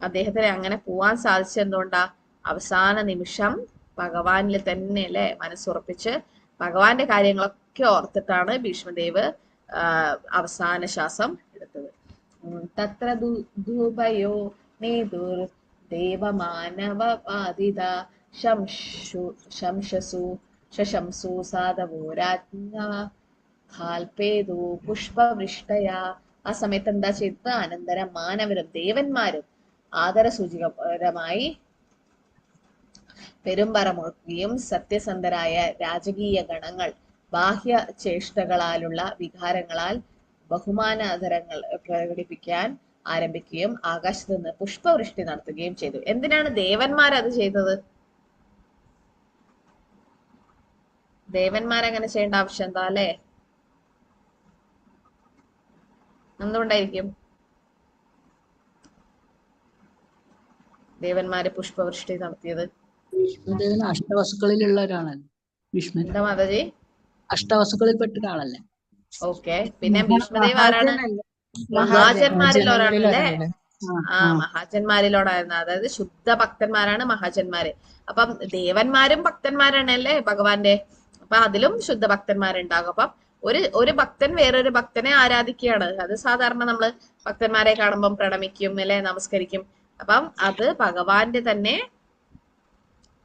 അദ്ദേഹത്തിന് അങ്ങനെ പോവാൻ സാധിച്ചെന്തുകൊണ്ടാ? അവസാന നിമിഷം ഭഗവാനിൽ തന്നെ അല്ലെ മനസ്സുറപ്പിച്ച് ഭഗവാന്റെ കാര്യങ്ങളൊക്കെ ഓർത്തിട്ടാണ് ഭീഷ്മദേവ് അവസാന ശ്വാസം എടുത്തത്. തത്ര ദുഭയോ നേതുർ ദേവമാനവപാദിത ശംശസു സാധവോ രാജ്ഞ ഖാൽപേതു പുഷ്പവൃഷ്ടയ. ആ സമയത്ത് എന്താ ചെയ്തത്? അനന്തരം മാനവരും ദേവന്മാരും ആദരസൂചകപരമായി പെരുമ്പറ മുഴക്കുകയും സത്യസന്ധരായ രാജകീയ ഗണങ്ങൾ ബാഹ്യ ചേഷ്ടകളാലുള്ള വികാരങ്ങളാൽ ബഹുമാനാദരങ്ങൾ പ്രകടിപ്പിക്കാൻ ആരംഭിക്കുകയും ആകാശത്ത് നിന്ന് പുഷ്പവൃഷ്ടി നടത്തുകയും ചെയ്തു. എന്തിനാണ് ദേവന്മാർ അത് ചെയ്തത്? ദേവന്മാരങ്ങനെ ചെയ്യേണ്ട ആവശ്യം എന്താ അല്ലേ? എന്തുകൊണ്ടായിരിക്കും ദേവന്മാര് പുഷ്പവൃഷ്ടി നടത്തിയത്?
വിഷ്ണുദേവൻ അഷ്ടവസുക്കളിലുള്ള ഒരാളല്ലേ ഭീഷ്മൻ?
എന്താ മാതാജി?
അഷ്ടവസുക്കളിൽ പെട്ട ഒരാളല്ലേ?
ഓക്കെ. പിന്നെ ഭീഷ്മദേവ് ആരാണ്? മഹാജന്മാരിൽ ഒരാളല്ലേ? മഹാജന്മാരിലോടായിരുന്നു. അതായത് ശുദ്ധ ഭക്തന്മാരാണ് മഹാജന്മാര്. അപ്പം ദേവന്മാരും ഭക്തന്മാരാണല്ലേ ഭഗവാന്റെ. അപ്പൊ അതിലും ശുദ്ധ ഭക്തന്മാരുണ്ടാകും. അപ്പം ഒരു ഭക്തൻ വേറൊരു ഭക്തനെ ആരാധിക്കുകയാണ്. അത് സാധാരണ നമ്മള് ഭക്തന്മാരെ കാണുമ്പം പ്രണമിക്കും അല്ലെ, നമസ്കരിക്കും. അപ്പം അത് ഭഗവാന്റെ തന്നെ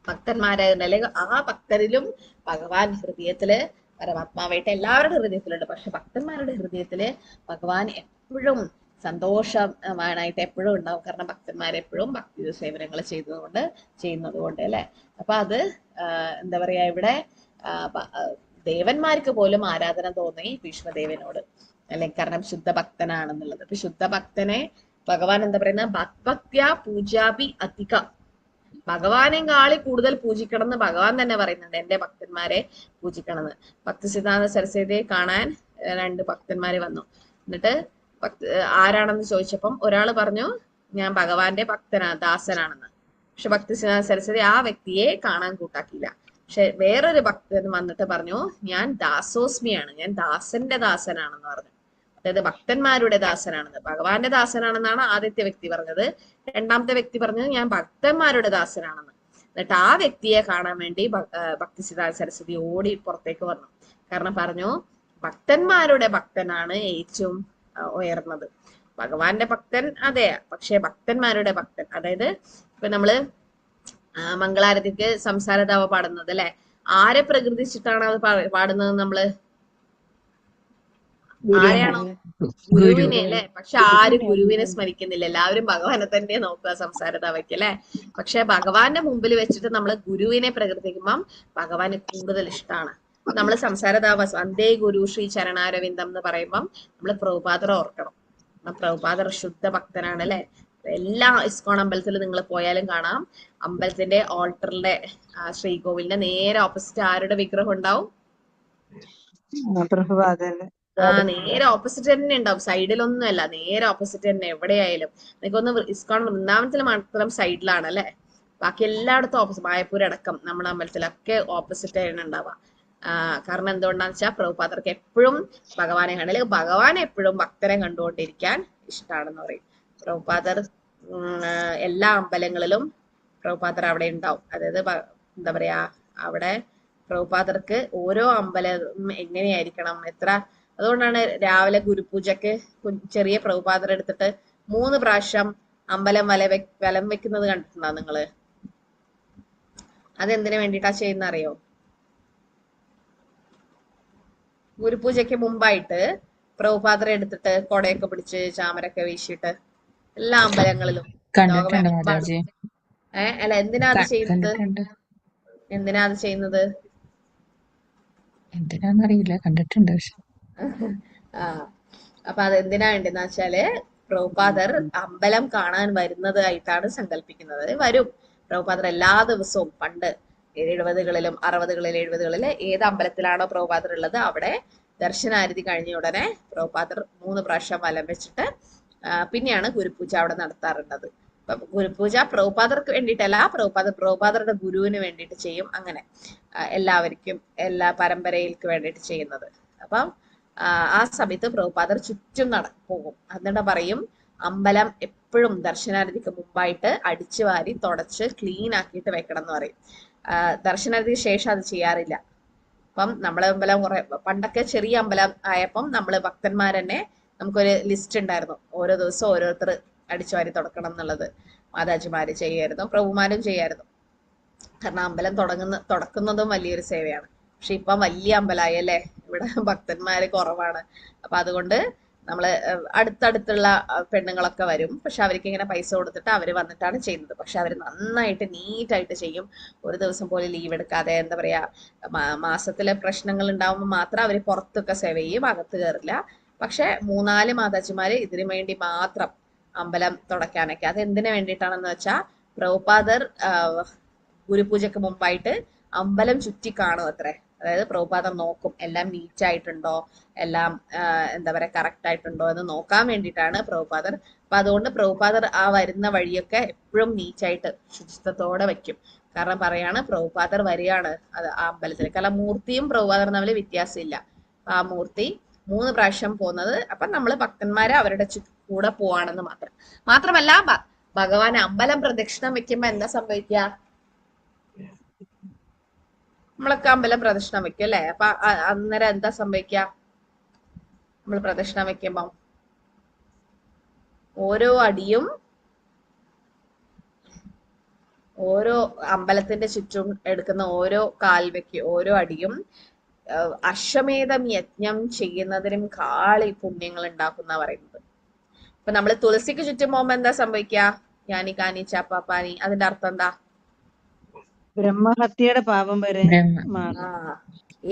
ഭക്തന്മാരായിരുന്നു. അല്ലെങ്കിൽ ആ ഭക്തരിലും ഭഗവാൻ ഹൃദയത്തില് പരമാത്മാവായിട്ട് എല്ലാവരുടെ ഹൃദയത്തിലുണ്ട്. പക്ഷെ ഭക്തന്മാരുടെ ഹൃദയത്തില് ഭഗവാൻ എപ്പോഴും സന്തോഷമാനായിട്ട് എപ്പോഴും ഉണ്ടാവും. കാരണം ഭക്തന്മാരെപ്പോഴും ഭക്തി സേവനങ്ങൾ ചെയ്യുന്നത് കൊണ്ട് അല്ലെ. അപ്പൊ അത് എന്താ പറയാ, ഇവിടെ ദേവന്മാർക്ക് പോലും ആരാധന തോന്നി ഭീഷ്മദേവനോട് അല്ലെ, കാരണം ശുദ്ധ ഭക്തനാണെന്നുള്ളത്. അപ്പൊ ശുദ്ധ ഭക്തനെ ഭഗവാൻ എന്താ പറയുന്ന ഭക്ത്യാ പൂജാപി അധിക, ഭഗവാനെയും കാളി കൂടുതൽ പൂജിക്കണം എന്ന് ഭഗവാൻ തന്നെ പറയുന്നുണ്ട്. എന്റെ ഭക്തന്മാരെ പൂജിക്കണം എന്ന്. ഭക്തിസിദ്ധാന്ത സരസ്വതിയെ കാണാൻ 2 ഭക്തന്മാര് വന്നു. എന്നിട്ട് ആരാണെന്ന് ചോദിച്ചപ്പം ഒരാള് പറഞ്ഞു ഞാൻ ഭഗവാന്റെ ദാസനാണെന്ന്. പക്ഷെ ഭക്തിസിദ്ധാന്ത സരസ്വതി ആ വ്യക്തിയെ കാണാൻ കൂട്ടാക്കിയില്ല. പക്ഷെ വേറൊരു ഭക്തൻ വന്നിട്ട് പറഞ്ഞു ഞാൻ ദാസോസ്മിയാണ്, ഞാൻ ദാസന്റെ ദാസനാണെന്ന് പറഞ്ഞു. അതായത് ഭക്തന്മാരുടെ ദാസനാണെന്ന്. ഭഗവാന്റെ ദാസനാണെന്നാണ് ആദ്യത്തെ വ്യക്തി പറഞ്ഞത്. രണ്ടാമത്തെ വ്യക്തി പറഞ്ഞത് ഞാൻ ഭക്തന്മാരുടെ ദാസനാണെന്ന്. എന്നിട്ട് ആ വ്യക്തിയെ കാണാൻ വേണ്ടി ഭക്തിസിദ്ധാന്ത സരസ്വതി ഓടി പുറത്തേക്ക് വന്നു. കാരണം പറഞ്ഞു ഭക്തന്മാരുടെ ഭക്തനാണ് ഏറ്റവും ഉയർന്നത്. ഭഗവാന്റെ ഭക്തൻ അതെ, പക്ഷെ ഭക്തന്മാരുടെ ഭക്തൻ, അതായത് ഇപ്പൊ നമ്മള് മംഗളാരതിക്ക് സംസാരധാവ പാടുന്നത് അല്ലെ, ആരെ പ്രകൃതിച്ചിട്ടാണ് അത് പാടുന്നത്? നമ്മള് ആരെയാണോ? ഗുരുവിനെ അല്ലെ. പക്ഷെ ആരും ഗുരുവിനെ സ്മരിക്കുന്നില്ല, എല്ലാവരും ഭഗവാനെ തന്നെ നോക്കുക സംസാരധാവയ്ക്ക് അല്ലെ. പക്ഷെ ഭഗവാന്റെ മുമ്പിൽ വെച്ചിട്ട് നമ്മൾ ഗുരുവിനെ പ്രകീർത്തിക്കുമ്പം ഭഗവാന് കൂടുതൽ ഇഷ്ടമാണ്. നമ്മൾ സംസാരധാവ വന്ദേ ഗുരു ശ്രീ ചരണാരവിന്ദം എന്ന് പറയുമ്പം നമ്മൾ പ്രഭുപാദർ ഓർക്കണം. പ്രഭുപാദർ ശുദ്ധ ഭക്തനാണ് അല്ലെ. എല്ലാ ഇസ്കോൺ അമ്പലത്തിൽ നിങ്ങൾ പോയാലും കാണാം, അമ്പലത്തിന്റെ ഓൾട്ടറിന്റെ ശ്രീകോവിലിന്റെ നേരെ ഓപ്പോസിറ്റ് ആരുടെ വിഗ്രഹം ഉണ്ടാവും? നേരെ ഓപ്പോസിറ്റ് തന്നെ ഉണ്ടാവും, സൈഡിലൊന്നും അല്ല, നേരെ ഓപ്പോസിറ്റ് തന്നെ. എവിടെയായാലും എനിക്കൊന്ന് ഇസ്കോൺ വൃന്ദാവനത്തിൽ മാത്രം സൈഡിലാണ് അല്ലെ, ബാക്കി എല്ലായിടത്തും ഓപ്പോസിറ്റ്. മായപ്പൂർ അടക്കം നമ്മുടെ അമ്പലത്തിലൊക്കെ ഓപ്പോസിറ്റ് ആണ് ഉണ്ടാവുക. കാരണം എന്തുകൊണ്ടാന്ന് വെച്ചാൽ പ്രഭുപാദർക്ക് എപ്പോഴും ഭഗവാനെ കാണുക, അല്ലെങ്കിൽ ഭഗവാനെ എപ്പോഴും ഭക്തരെ കണ്ടുകൊണ്ടിരിക്കാൻ ഇഷ്ടമാണെന്ന് പറയും. പ്രഭുപാദർ എല്ലാ അമ്പലങ്ങളിലും പ്രഭുപാദർ അവിടെ ഉണ്ടാവും. അതായത് എന്താ പറയാ, അവിടെ പ്രഭുപാദർക്ക് ഓരോ അമ്പലം എങ്ങനെയായിരിക്കണം, എത്ര. അതുകൊണ്ടാണ് രാവിലെ ഗുരുപൂജക്ക് ചെറിയ പ്രഭുപാദർ എടുത്തിട്ട് 3 പ്രാവശ്യം അമ്പലം വലം വെക്കുന്നത് കണ്ടിട്ടുണ്ടോ നിങ്ങള്? അതെന്തിനു വേണ്ടിയിട്ടാ ചെയ്യുന്ന അറിയോ? ഗുരുപൂജയ്ക്ക് മുമ്പായിട്ട് പ്രഭുപാദരെ എടുത്തിട്ട് കൊടയൊക്കെ പിടിച്ച് ചാമരൊക്കെ വീശിയിട്ട് എല്ലാ അമ്പലങ്ങളിലും അല്ല, എന്തിനാ അത് ചെയ്യുന്നത്? എന്തിനാ അത് ചെയ്യുന്നത്?
എന്തിനാന്നറിയില്ല, കണ്ടിട്ടുണ്ട്.
അപ്പൊ അതെന്തിനാ വേണ്ടെന്ന് വെച്ചാല് പ്രഭുപാദർ അമ്പലം കാണാൻ വരുന്നതായിട്ടാണ് സങ്കല്പിക്കുന്നത്. വരും പ്രഭുപാദർ എല്ലാ ദിവസവും. പണ്ട് 70കളിലും 60കളിലും 70കളില് ഏത് അമ്പലത്തിലാണോ പ്രഭുപാദർ ഉള്ളത് അവിടെ ദർശനാരതി കഴിഞ്ഞ ഉടനെ പ്രഭുപാദർ 3 പ്രാവശ്യം വലം വെച്ചിട്ട് പിന്നെയാണ് ഗുരുപൂജ അവിടെ നടത്താറുള്ളത്. അപ്പൊ ഗുരുപൂജ പ്രഭുപാദർക്ക് വേണ്ടിയിട്ടല്ല, പ്രഭുപാദരുടെ ഗുരുവിന് വേണ്ടിയിട്ട് ചെയ്യും. അങ്ങനെ എല്ലാവർക്കും എല്ലാ പരമ്പരയിൽക്ക് വേണ്ടിയിട്ട് ചെയ്യുന്നത്. അപ്പം ആ സമയത്ത് പ്രഭുപാദർ ചുറ്റും പോകും. എന്നിട്ട് പറയും, അമ്പലം എപ്പോഴും ദർശനാരതിക്ക് മുമ്പായിട്ട് അടിച്ചു വാരി തുടച്ച് ക്ലീൻ ആക്കിയിട്ട് വെക്കണം എന്ന് പറയും. ദർശനാരതിക്ക് ശേഷം അത് ചെയ്യാറില്ല. അപ്പം നമ്മളെ അമ്പലം പണ്ടൊക്കെ ചെറിയ അമ്പലം ആയപ്പം നമ്മള് ഭക്തന്മാരെന്നെ നമുക്കൊരു ലിസ്റ്റ് ഉണ്ടായിരുന്നു, ഓരോ ദിവസം ഓരോരുത്തർ അടിച്ചു വാരി തുടക്കണം എന്നുള്ളത്. മാതാജിമാര് ചെയ്യായിരുന്നു, പ്രഭുമാരും ചെയ്യായിരുന്നു. കാരണം അമ്പലം തുടക്കുന്നതും വലിയൊരു സേവയാണ്. പക്ഷെ ഇപ്പം വലിയ അമ്പലമായി അല്ലേ, ഇവിടെ ഭക്തന്മാര് കുറവാണ്. അപ്പൊ അതുകൊണ്ട് നമ്മള് അടുത്തടുത്തുള്ള പെണ്ണുങ്ങളൊക്കെ വരും. പക്ഷെ അവർക്ക് ഇങ്ങനെ പൈസ കൊടുത്തിട്ട് അവര് വന്നിട്ടാണ് ചെയ്യുന്നത്. പക്ഷെ അവര് നന്നായിട്ട് നീറ്റായിട്ട് ചെയ്യും. ഒരു ദിവസം പോലും ലീവ് എടുക്കാതെ, എന്താ പറയാ, മാസത്തിലെ പ്രശ്നങ്ങൾ ഉണ്ടാവുമ്പോൾ മാത്രം അവര് പുറത്തൊക്കെ സേവ ചെയ്യും, അകത്ത് കയറില്ല. പക്ഷെ 3-4 മാതാജിമാര് ഇതിനു വേണ്ടി മാത്രം അമ്പലം തുടയ്ക്കാനൊക്കെ. അത് എന്തിനു വേണ്ടിയിട്ടാണെന്ന് വെച്ചാൽ പ്രഭുപാദർ ഗുരുപൂജക്ക് മുമ്പായിട്ട് അമ്പലം ചുറ്റി കാണും അത്രേ. അതായത് പ്രഭുപാദർ നോക്കും എല്ലാം നീറ്റ് ആയിട്ടുണ്ടോ, എല്ലാം എന്താ പറയാ കറക്റ്റ് ആയിട്ടുണ്ടോ എന്ന് നോക്കാൻ വേണ്ടിയിട്ടാണ് പ്രഭുപാദർ. അപ്പൊ അതുകൊണ്ട് പ്രഭുപാദർ ആ വരുന്ന വഴിയൊക്കെ എപ്പോഴും നീറ്റായിട്ട് ശുചിത്വത്തോടെ വെക്കും. കാരണം പറയാണ്, പ്രഭുപാദർ വരികയാണ് അത് ആ അമ്പലത്തിൽ. കാരണം മൂർത്തിയും പ്രഭുപാദർ തമ്മിൽ വ്യത്യാസമില്ല. ആ മൂർത്തി 3 പ്രാവശ്യം പോകുന്നത്, അപ്പൊ നമ്മള് ഭക്തന്മാര് അവരുടെ കൂടെ പോവാണെന്ന് മാത്രമല്ല ഭഗവാൻ അമ്പലം പ്രദക്ഷിണം വെക്കുമ്പോ എന്താ സംഭവിക്കുക? നമ്മളൊക്കെ അമ്പലം പ്രദക്ഷിണം വെക്കും അല്ലെ? അപ്പൊ അന്നേരം എന്താ സംഭവിക്കുക? നമ്മൾ പ്രദക്ഷിണം വെക്കുമ്പോ ഓരോ അടിയും, ഓരോ അമ്പലത്തിന്റെ ചുറ്റും എടുക്കുന്ന ഓരോ കാൽവയ്ക്ക് ഓരോ അടിയും അശ്വമേധം യജ്ഞം ചെയ്യുന്നതിനും കാളി പുണ്യങ്ങൾ ഉണ്ടാക്കുന്ന പറയുന്നത്. ഇപ്പൊ നമ്മള് തുളസിക്ക് ചുറ്റും പോകുമ്പോ എന്താ സംഭവിക്കുക? യാനി കാനി ചാപ്പാനി, അതിന്റെ അർത്ഥം എന്താ?
ബ്രഹ്മഹത്യയുടെ പാപം വരെ മാറും.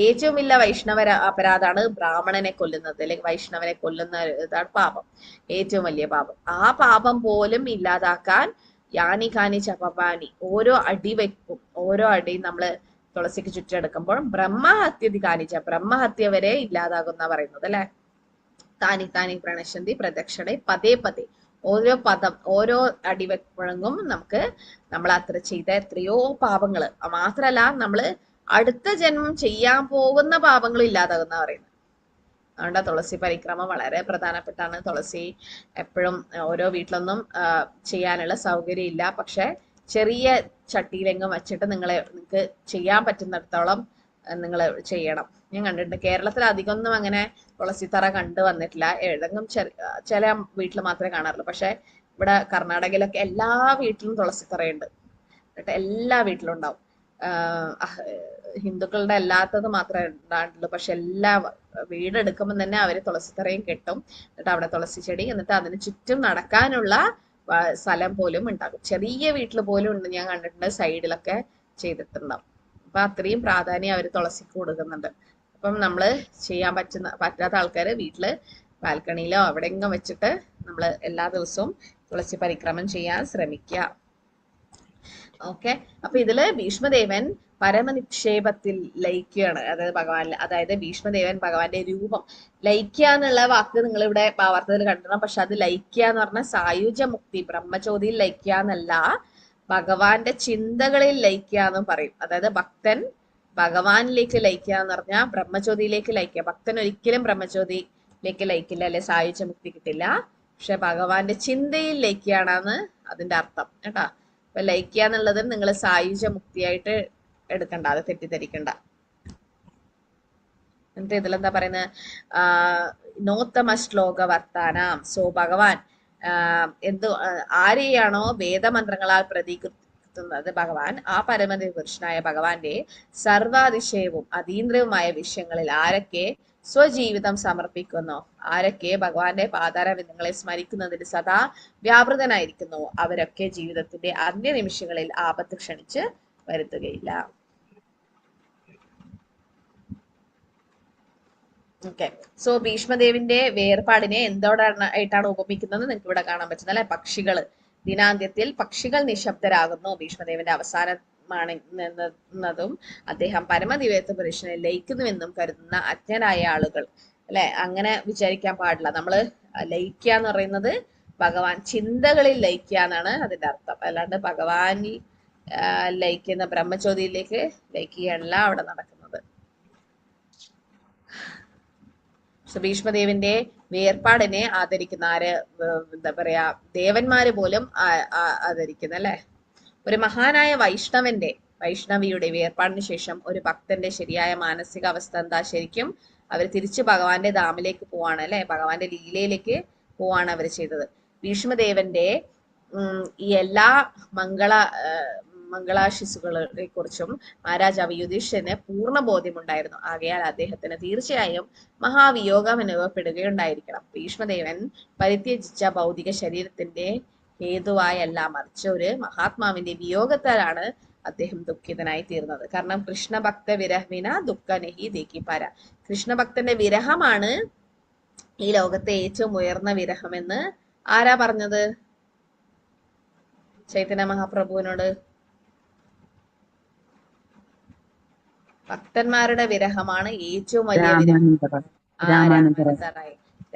ഏറ്റവും വലിയ വൈഷ്ണവ അപരാധാണ് ബ്രാഹ്മണനെ കൊല്ലുന്നത്, അല്ലെങ്കിൽ വൈഷ്ണവനെ കൊല്ലുന്ന ഇതാണ് പാപം, ഏറ്റവും വലിയ പാപം. ആ പാപം പോലും ഇല്ലാതാക്കാൻ യാനി കാനി ചപ്പാനി ഓരോ അടി വെക്കും. ഓരോ അടിയും നമ്മള് തുളസിക്ക് ചുറ്റെടുക്കുമ്പോൾ ബ്രഹ്മഹത്യ കാണിച്ച ബ്രഹ്മഹത്യ വരെ ഇല്ലാതാകുന്ന പറയുന്നത് അല്ലെ. താനി താനി പ്രണശന്തി പ്രദക്ഷിണ പതേ പതേ, ഓരോ പദം ഓരോ അടി വെക്കുമ്പോഴും നമ്മൾ അത്ര ചെയ്ത എത്രയോ പാപങ്ങള്, മാത്രല്ല നമ്മള് അടുത്ത ജന്മം ചെയ്യാൻ പോകുന്ന പാപങ്ങളും ഇല്ലാതാകുന്ന പറയുന്നത്. അതുകൊണ്ട് തുളസി പരിക്രമം വളരെ പ്രധാനപ്പെട്ടാണ്. തുളസി എപ്പോഴും ഓരോ വീട്ടിലൊന്നും ചെയ്യാനുള്ള സൗകര്യം ഇല്ല. പക്ഷെ ചെറിയ ചട്ടിയിലെങ്കും വെച്ചിട്ട് നിങ്ങൾക്ക് ചെയ്യാൻ പറ്റുന്നിടത്തോളം നിങ്ങൾ ചെയ്യണം. ഞാൻ കണ്ടിട്ടുണ്ട്, കേരളത്തിൽ അധികമൊന്നും അങ്ങനെ തുളസിത്തറ കണ്ടു വന്നിട്ടില്ല. ഏതെങ്കിലും ചില വീട്ടിൽ മാത്രമേ കാണാറുള്ളൂ. പക്ഷെ ഇവിടെ കർണാടകയിലൊക്കെ എല്ലാ വീട്ടിലും തുളസിത്തറയുണ്ട്. എന്നിട്ട് എല്ലാ വീട്ടിലും ഉണ്ടാവും. ഹിന്ദുക്കളുടെ അല്ലാത്തത് മാത്രമേ ഉണ്ടായിട്ടുള്ളൂ. പക്ഷെ എല്ലാ വീടെടുക്കുമ്പോൾ തന്നെ അവര് തുളസിത്തറയും കെട്ടും. എന്നിട്ട് അവിടെ തുളസി ചെടി, എന്നിട്ട് അതിന് ചുറ്റും നടക്കാനുള്ള സ്ഥലം പോലും ഉണ്ടാകും. ചെറിയ വീട്ടിൽ പോലും ഉണ്ട്, ഞാൻ കണ്ടിട്ടുണ്ട്, സൈഡിലൊക്കെ ചെയ്തിട്ടുണ്ടാവും. അപ്പൊ അത്രയും പ്രാധാന്യം അവർ തുളസിക്ക് കൊടുക്കുന്നുണ്ട്. അപ്പം നമ്മള് ചെയ്യാൻ പറ്റാത്ത ആൾക്കാര് വീട്ടില് ബാൽക്കണിയിലോ എവിടെയെങ്കിലും വെച്ചിട്ട് നമ്മള് എല്ലാ ദിവസവും തുളസി പരിക്രമം ചെയ്യാൻ ശ്രമിക്കുക. ഓക്കെ, അപ്പൊ ഇതില് ഭീഷ്മദേവൻ പരമനിക്ഷേപത്തിൽ ലയിക്കുകയാണ്. അതായത് ഭീഷ്മദേവൻ ഭഗവാന്റെ രൂപം ലയിക്കുക എന്നുള്ള വാക്ക് നിങ്ങൾ ഇവിടെ ഭാവാർത്ഥത്തിൽ കണ്ടിരണം. പക്ഷെ അത് ലയിക്കുക എന്ന് പറഞ്ഞാൽ സായുജ മുക്തി, ബ്രഹ്മജ്യോതിയിൽ ലയിക്കുക എന്നല്ല, ഭഗവാന്റെ ചിന്തകളിൽ ലയിക്കുക എന്നും പറയും. അതായത് ഭക്തൻ ഭഗവാനിലേക്ക് ലയിക്കുക എന്ന് പറഞ്ഞാൽ ബ്രഹ്മജ്യോതിയിലേക്ക് ലയിക്കുക. ഭക്തൻ ഒരിക്കലും ബ്രഹ്മജ്യോതിയിലേക്ക് ലയിക്കില്ല, അല്ലെ സായുജ മുക്തി കിട്ടില്ല. പക്ഷെ ഭഗവാന്റെ ചിന്തയിൽ ലയിക്കുകയാണെന്ന് അതിന്റെ അർത്ഥം കേട്ടാ. അപ്പൊ ലയിക്കുക എന്നുള്ളത് നിങ്ങൾ സായുജ മുക്തിയായിട്ട് എടുക്കണ്ട, അത് തെറ്റിദ്ധരിക്കണ്ട. എന്നിട്ട് ഇതിലെന്താ പറയുന്നത്? നോത്തമ ശ്ലോക വർത്താനം. സോ ഭഗവാൻ ആരെയാണോ വേദമന്ത്രങ്ങളാൽ പ്രതീകരിക്കുന്നത് ഭഗവാൻ, ആ പരമപുരുഷനായ ഭഗവാന്റെ സർവാതിശയവും അതീന്ദ്രവുമായ വിഷയങ്ങളിൽ ആരൊക്കെ സ്വജീവിതം സമർപ്പിക്കുന്നോ, ആരൊക്കെ ഭഗവാന്റെ പാതാരവിന്ദങ്ങളെ സ്മരിക്കുന്നതിന് സദാ വ്യാപൃതനായിരിക്കുന്നു, അവരൊക്കെ ജീവിതത്തിന്റെ അന്ത്യനിമിഷങ്ങളിൽ ആപത്ത് ക്ഷണിച്ച് വരുത്തുകയില്ല. ഓക്കെ, സോ ഭീഷ്മദേവിന്റെ വേർപാടിനെ എന്തോടായിട്ടാണ് ഉപമിക്കുന്നത് നിങ്ങൾക്ക് ഇവിടെ കാണാൻ പറ്റുന്നത് അല്ലെ. പക്ഷികള് ദിനാന്ത്യത്തിൽ പക്ഷികൾ നിശബ്ദരാകുന്നു ഭീഷ്മദേവന്റെ അവസാന
എന്നതും അദ്ദേഹം പരമദിവ്യത്വ പുരുഷനെ ലയിക്കുന്നുവെന്നും കരുതുന്ന അജ്ഞരായ ആളുകൾ അല്ലെ, അങ്ങനെ വിചാരിക്കാൻ പാടില്ല. നമ്മള് ലയിക്കുക എന്ന് പറയുന്നത് ഭഗവാൻ ചിന്തകളിൽ ലയിക്കുക എന്നാണ് അതിന്റെ അർത്ഥം. അല്ലാണ്ട് ഭഗവാനിൽ ലയിക്കുന്ന ബ്രഹ്മജ്യോതിയിലേക്ക് ലയിക്കുകയല്ല അവിടെ നടക്കുന്നത്. ഭീഷ്മദേവന്റെ വേർപാടിനെ ആദരിക്കുന്ന ആര്, എന്താ പറയാ, ദേവന്മാര് പോലും ആദരിക്കുന്ന അല്ലെ. ഒരു മഹാനായ വൈഷ്ണവിയുടെ വേർപാടിന് ശേഷം ഒരു ഭക്തന്റെ ശരിയായ മാനസികാവസ്ഥ എന്താ? ശരിക്കും അവർ തിരിച്ച് ഭഗവാന്റെ ധാമിലേക്ക് പോവാണ് അല്ലെ, ഭഗവാന്റെ ലീലയിലേക്ക് പോവാണ് അവർ ചെയ്തത്. ഭീഷ്മദേവന്റെ ഈ എല്ലാ മംഗളാശിസുകളെ കുറിച്ചും മഹാരാജാവ് യുധിഷ്ഠിരന് പൂർണ്ണ ബോധ്യമുണ്ടായിരുന്നു. ആകയാൽ അദ്ദേഹത്തിന് തീർച്ചയായും മഹാവിയോഗം അനുഭവപ്പെടുകയുണ്ടായിരിക്കണം. ഭീഷ്മദേവൻ പരിത്യജിച്ച ഭൗതിക ശരീരത്തിന്റെ ഹേതുവായല്ല, മറിച്ച് ഒരു മഹാത്മാവിന്റെ വിയോഗത്താലാണ് അദ്ദേഹം ദുഃഖിതനായി തീർന്നത്. കാരണം കൃഷ്ണഭക്ത വിരഹവിന ദുഃഖനഹി ദേക്കിപ്പാര, കൃഷ്ണഭക്തന്റെ വിരഹമാണ് ഈ ലോകത്തെ ഏറ്റവും ഉയർന്ന വിരഹമെന്ന് ആരാ പറഞ്ഞത്? ചൈതന്യ മഹാപ്രഭുവിനോട്. ഭക്തന്മാരുടെ വിരഹമാണ് ഏറ്റവും വലിയ വിരഹം.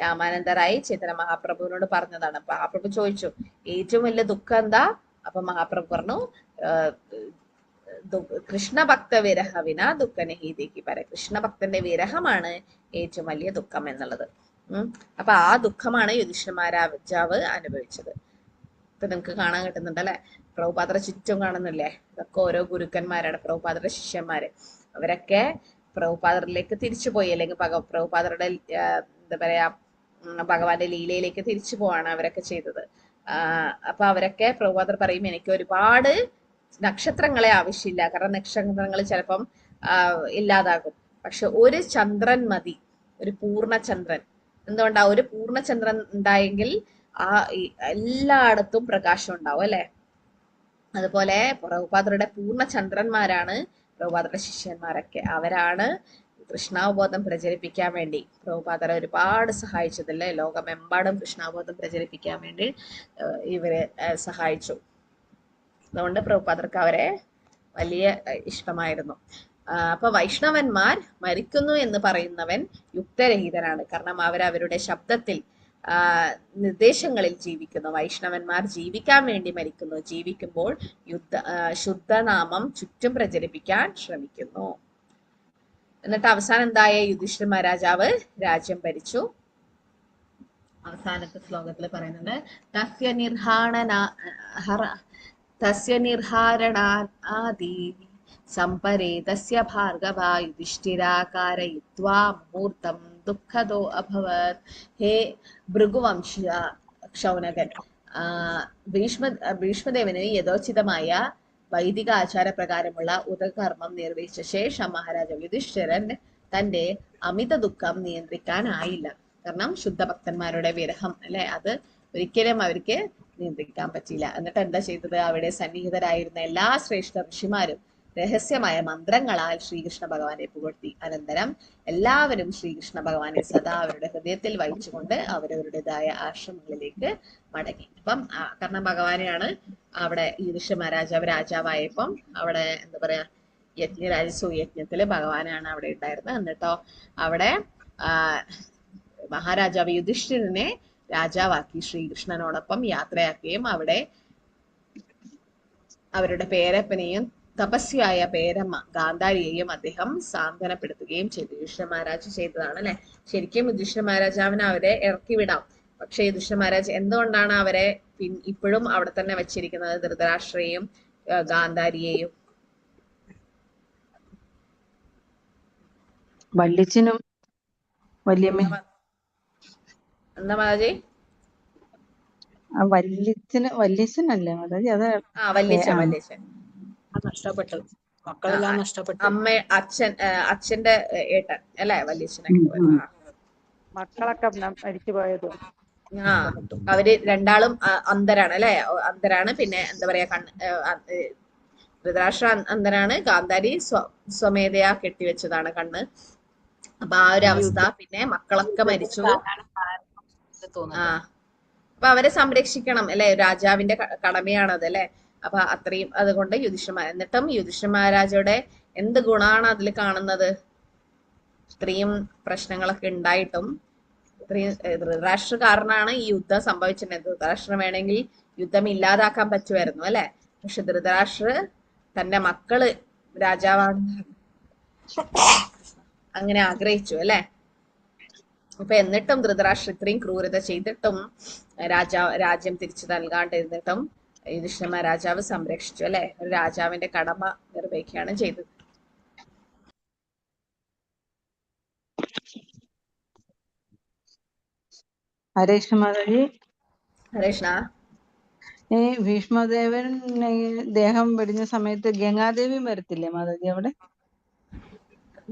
രാമാനന്ദറായി ചൈതന്യ മഹാപ്രഭുവിനോട് പറഞ്ഞതാണ്. മഹാപ്രഭു ചോദിച്ചു ഏറ്റവും വലിയ ദുഃഖം എന്താ? അപ്പൊ മഹാപ്രഭു പറഞ്ഞു കൃഷ്ണഭക്ത വിരഹവിന ദുഃഖനഹി ദേക്കിപ്പാര, കൃഷ്ണഭക്തന്റെ വിരഹമാണ് ഏറ്റവും വലിയ ദുഃഖം എന്നുള്ളത്. അപ്പൊ ആ ദുഃഖമാണ് യുധിഷ്ഠിര മഹാരാജാവ് അനുഭവിച്ചത്. ഇപ്പൊ നമുക്ക് കാണാൻ കിട്ടുന്നുണ്ട് അല്ലെ, പ്രഭുപാദരുടെ ചുറ്റും കാണുന്നില്ലേ, ഇതൊക്കെ ഓരോ ഗുരുക്കന്മാരാണ്, പ്രഭുപാദരുടെ ശിഷ്യന്മാര്. അവരൊക്കെ പ്രഭുപാദരിലേക്ക് തിരിച്ചുപോയി, അല്ലെങ്കിൽ പ്രഭുപാദരുടെ എന്താ പറയാ ഭഗവാന്റെ ലീലയിലേക്ക് തിരിച്ചു പോവാണ് അവരൊക്കെ ചെയ്തത്. അപ്പൊ അവരൊക്കെ പ്രഭുപാദർ പറയും എനിക്ക് ഒരുപാട് നക്ഷത്രങ്ങളെ ആവശ്യമില്ല, കാരണം നക്ഷത്രങ്ങൾ ചിലപ്പം ഇല്ലാതാകും, പക്ഷെ ഒരു ചന്ദ്രൻ മതി, ഒരു പൂർണ്ണചന്ദ്രൻ. എന്തുകൊണ്ടാ? ഒരു പൂർണ്ണചന്ദ്രൻ ഉണ്ടായെങ്കിൽ എല്ലായിടത്തും പ്രകാശം ഉണ്ടാവും അല്ലെ. അതുപോലെ പ്രഭുപാദരുടെ പൂർണ്ണചന്ദ്രന്മാരാണ് പ്രഭുപാദരുടെ ശിഷ്യന്മാരൊക്കെ. അവരാണ് കൃഷ്ണാവബോധം പ്രചരിപ്പിക്കാൻ വേണ്ടി പ്രഭുപാദരെ ഒരുപാട് സഹായിച്ചതല്ലേ. ലോകമെമ്പാടും കൃഷ്ണാവബോധം പ്രചരിപ്പിക്കാൻ വേണ്ടി ഇവര് സഹായിച്ചു. അതുകൊണ്ട് പ്രഭുപാദർക്ക് അവരെ വലിയ ഇഷ്ടമായിരുന്നു. അപ്പൊ വൈഷ്ണവന്മാർ മരിക്കുന്നു എന്ന് പറയുന്നവൻ യുക്തരഹിതനാണ്. കാരണം അവരവരുടെ ശബ്ദത്തിൽ നിർദ്ദേശങ്ങളിൽ ജീവിക്കുന്നു. വൈഷ്ണവന്മാർ ജീവിക്കാൻ വേണ്ടി മരിക്കുന്നു, ജീവിക്കുമ്പോൾ ശുദ്ധനാമം ചുറ്റും പ്രചരിപ്പിക്കാൻ ശ്രമിക്കുന്നു. എന്നിട്ട് അവസാനം എന്തായ? യുധിഷ്ഠിര മഹാരാജാവ് രാജ്യം ഭരിച്ചു. അവസാനത്തെ ശ്ലോകത്തിൽ പറയുന്നുണ്ട് തസ്യ നിർഹാരണാദി സംപരേതസ്യ ഭാർഗവ യുധിഷ്ഠിരാകാരയിത്വാ മുഹൂർത്തം ദുഃഖദോ അഭവത്. ഹേ ഭൃഗുവംശ ക്ഷൗനകൻ, ഭീഷ്മദേവന് യഥോചിതമായ വൈദിക ആചാരപ്രകാരമുള്ള ഉദകർമ്മം നിർവഹിച്ച ശേഷം മഹാരാജാവ് യുധിഷ്ഠിരൻ തന്റെ അമിത ദുഃഖം നിയന്ത്രിക്കാനായില്ല. കാരണം ശുദ്ധഭക്തന്മാരുടെ വിരഹം അല്ലെ, അത് ഒരിക്കലും അവർക്ക് നിയന്ത്രിക്കാൻ പറ്റിയില്ല. എന്നിട്ട് എന്താ ചെയ്തത്? അവിടെ സന്നിഹിതരായിരുന്ന എല്ലാ ശ്രേഷ്ഠ ഋഷിമാരും രഹസ്യമായ മന്ത്രങ്ങളാൽ ശ്രീകൃഷ്ണ ഭഗവാനെ പുകഴ്ത്തി. അനന്തരം എല്ലാവരും ശ്രീകൃഷ്ണ ഭഗവാനെ സദാ അവരുടെ ഹൃദയത്തിൽ വഹിച്ചുകൊണ്ട് അവരവരുടേതായ ആശ്രമങ്ങളിലേക്ക് മടങ്ങി. അപ്പം കാരണം ഭഗവാനെയാണ് അവിടെ യുധിഷ്ഠിര മഹാരാജാവ് രാജാവായപ്പം അവിടെ എന്താ പറയാ യജ്ഞത്തില് ഭഗവാനാണ് അവിടെ ഉണ്ടായിരുന്നത്. എന്നിട്ടോ അവിടെ മഹാരാജാവ് യുധിഷ്ഠിരനെ രാജാവാക്കി ശ്രീകൃഷ്ണനോടൊപ്പം യാത്രയാക്കുകയും അവിടെ അവരുടെ പേരപ്പനെയും തപസ്യായ പേരമ്മ ഗാന്ധാരിയെയും അദ്ദേഹം സാന്ത്വനപ്പെടുത്തുകയും ചെയ്തു. യുധിഷ്ഠിര മഹാരാജ് ചെയ്തതാണ് അല്ലെ. ശരിക്കും യുധിഷ്ഠിര മഹാരാജാവിനെ അവരെ ഇറക്കി വിടാം, പക്ഷെ യുധിഷ്ഠിര മഹാരാജ് എന്തുകൊണ്ടാണ് അവരെ ഇപ്പോഴും അവിടെ തന്നെ വെച്ചിരിക്കുന്നത്? ധൃതരാഷ്ട്രയെയും ഗാന്ധാരിയെയും
വല്യച്ഛനും വല്യമ്മ.
എന്താ മാതാജി?
വല്യച്ഛനല്ലേ മാതാജി? അത്
വല്യച്ഛൻ
നഷ്ടപ്പെട്ടത്, മക്കളെല്ലാം നഷ്ടപ്പെട്ടു.
അച്ഛന്റെ ഏട്ടൻ അല്ലെ വല്യച്ഛനൊക്കെ.
മക്കളൊക്കെ മരിച്ചു പോയത്.
അവര് രണ്ടാളും അന്ധരാണ് അല്ലെ, അന്ധരാണ്. പിന്നെ എന്താ പറയാ ധൃതരാഷ്ട്ര അന്ധരാണ്, ഗാന്ധാരി സ്വമേധയാ കെട്ടിവെച്ചതാണ് കണ്ണ്. അപ്പൊ ആ ഒരു അവസ്ഥ. പിന്നെ മക്കളൊക്കെ മരിച്ചു. അപ്പൊ അവരെ സംരക്ഷിക്കണം അല്ലെ, രാജാവിന്റെ കടമയാണത് അല്ലെ.
അപ്പൊ അത്രയും അതുകൊണ്ട് എന്നിട്ടും യുധിഷ്ഠിര മഹാരാജയുടെ എന്ത് ഗുണമാണ് അതിൽ കാണുന്നത്? ഇത്രയും പ്രശ്നങ്ങളൊക്കെ ഉണ്ടായിട്ടും ഇത്രയും ധൃതരാഷ്ട്ര കാരണമാണ് ഈ യുദ്ധം സംഭവിച്ചിട്ടുള്ളത്. ധൃതരാഷ്ട്രം വേണമെങ്കിൽ യുദ്ധം ഇല്ലാതാക്കാൻ പറ്റുമായിരുന്നു അല്ലെ? പക്ഷെ ധൃതരാഷ്ട്ര തന്റെ മക്കള് രാജാവാണെന്ന് അങ്ങനെ ആഗ്രഹിച്ചു അല്ലെ? അപ്പൊ എന്നിട്ടും ധൃതരാഷ്ട്ര ഇത്രയും ക്രൂരത ചെയ്തിട്ടും രാജ്യം തിരിച്ചു നൽകാണ്ടിരുന്നിട്ടും യുധിഷ്ഠിര രാജാവ് സംരക്ഷിച്ചു അല്ലെ? ഒരു രാജാവിന്റെ കടമ നിർവഹിക്കുകയാണ് ചെയ്തത്.
ഹരേ കൃഷ്ണ മാതാജി.
ഹരേ കൃഷ്ണ.
ഈ ഭീഷ്മദേവൻ ദേഹം വെടിഞ്ഞ സമയത്ത് ഗംഗാദേവി വരത്തില്ലേ മാതാജി അവിടെ?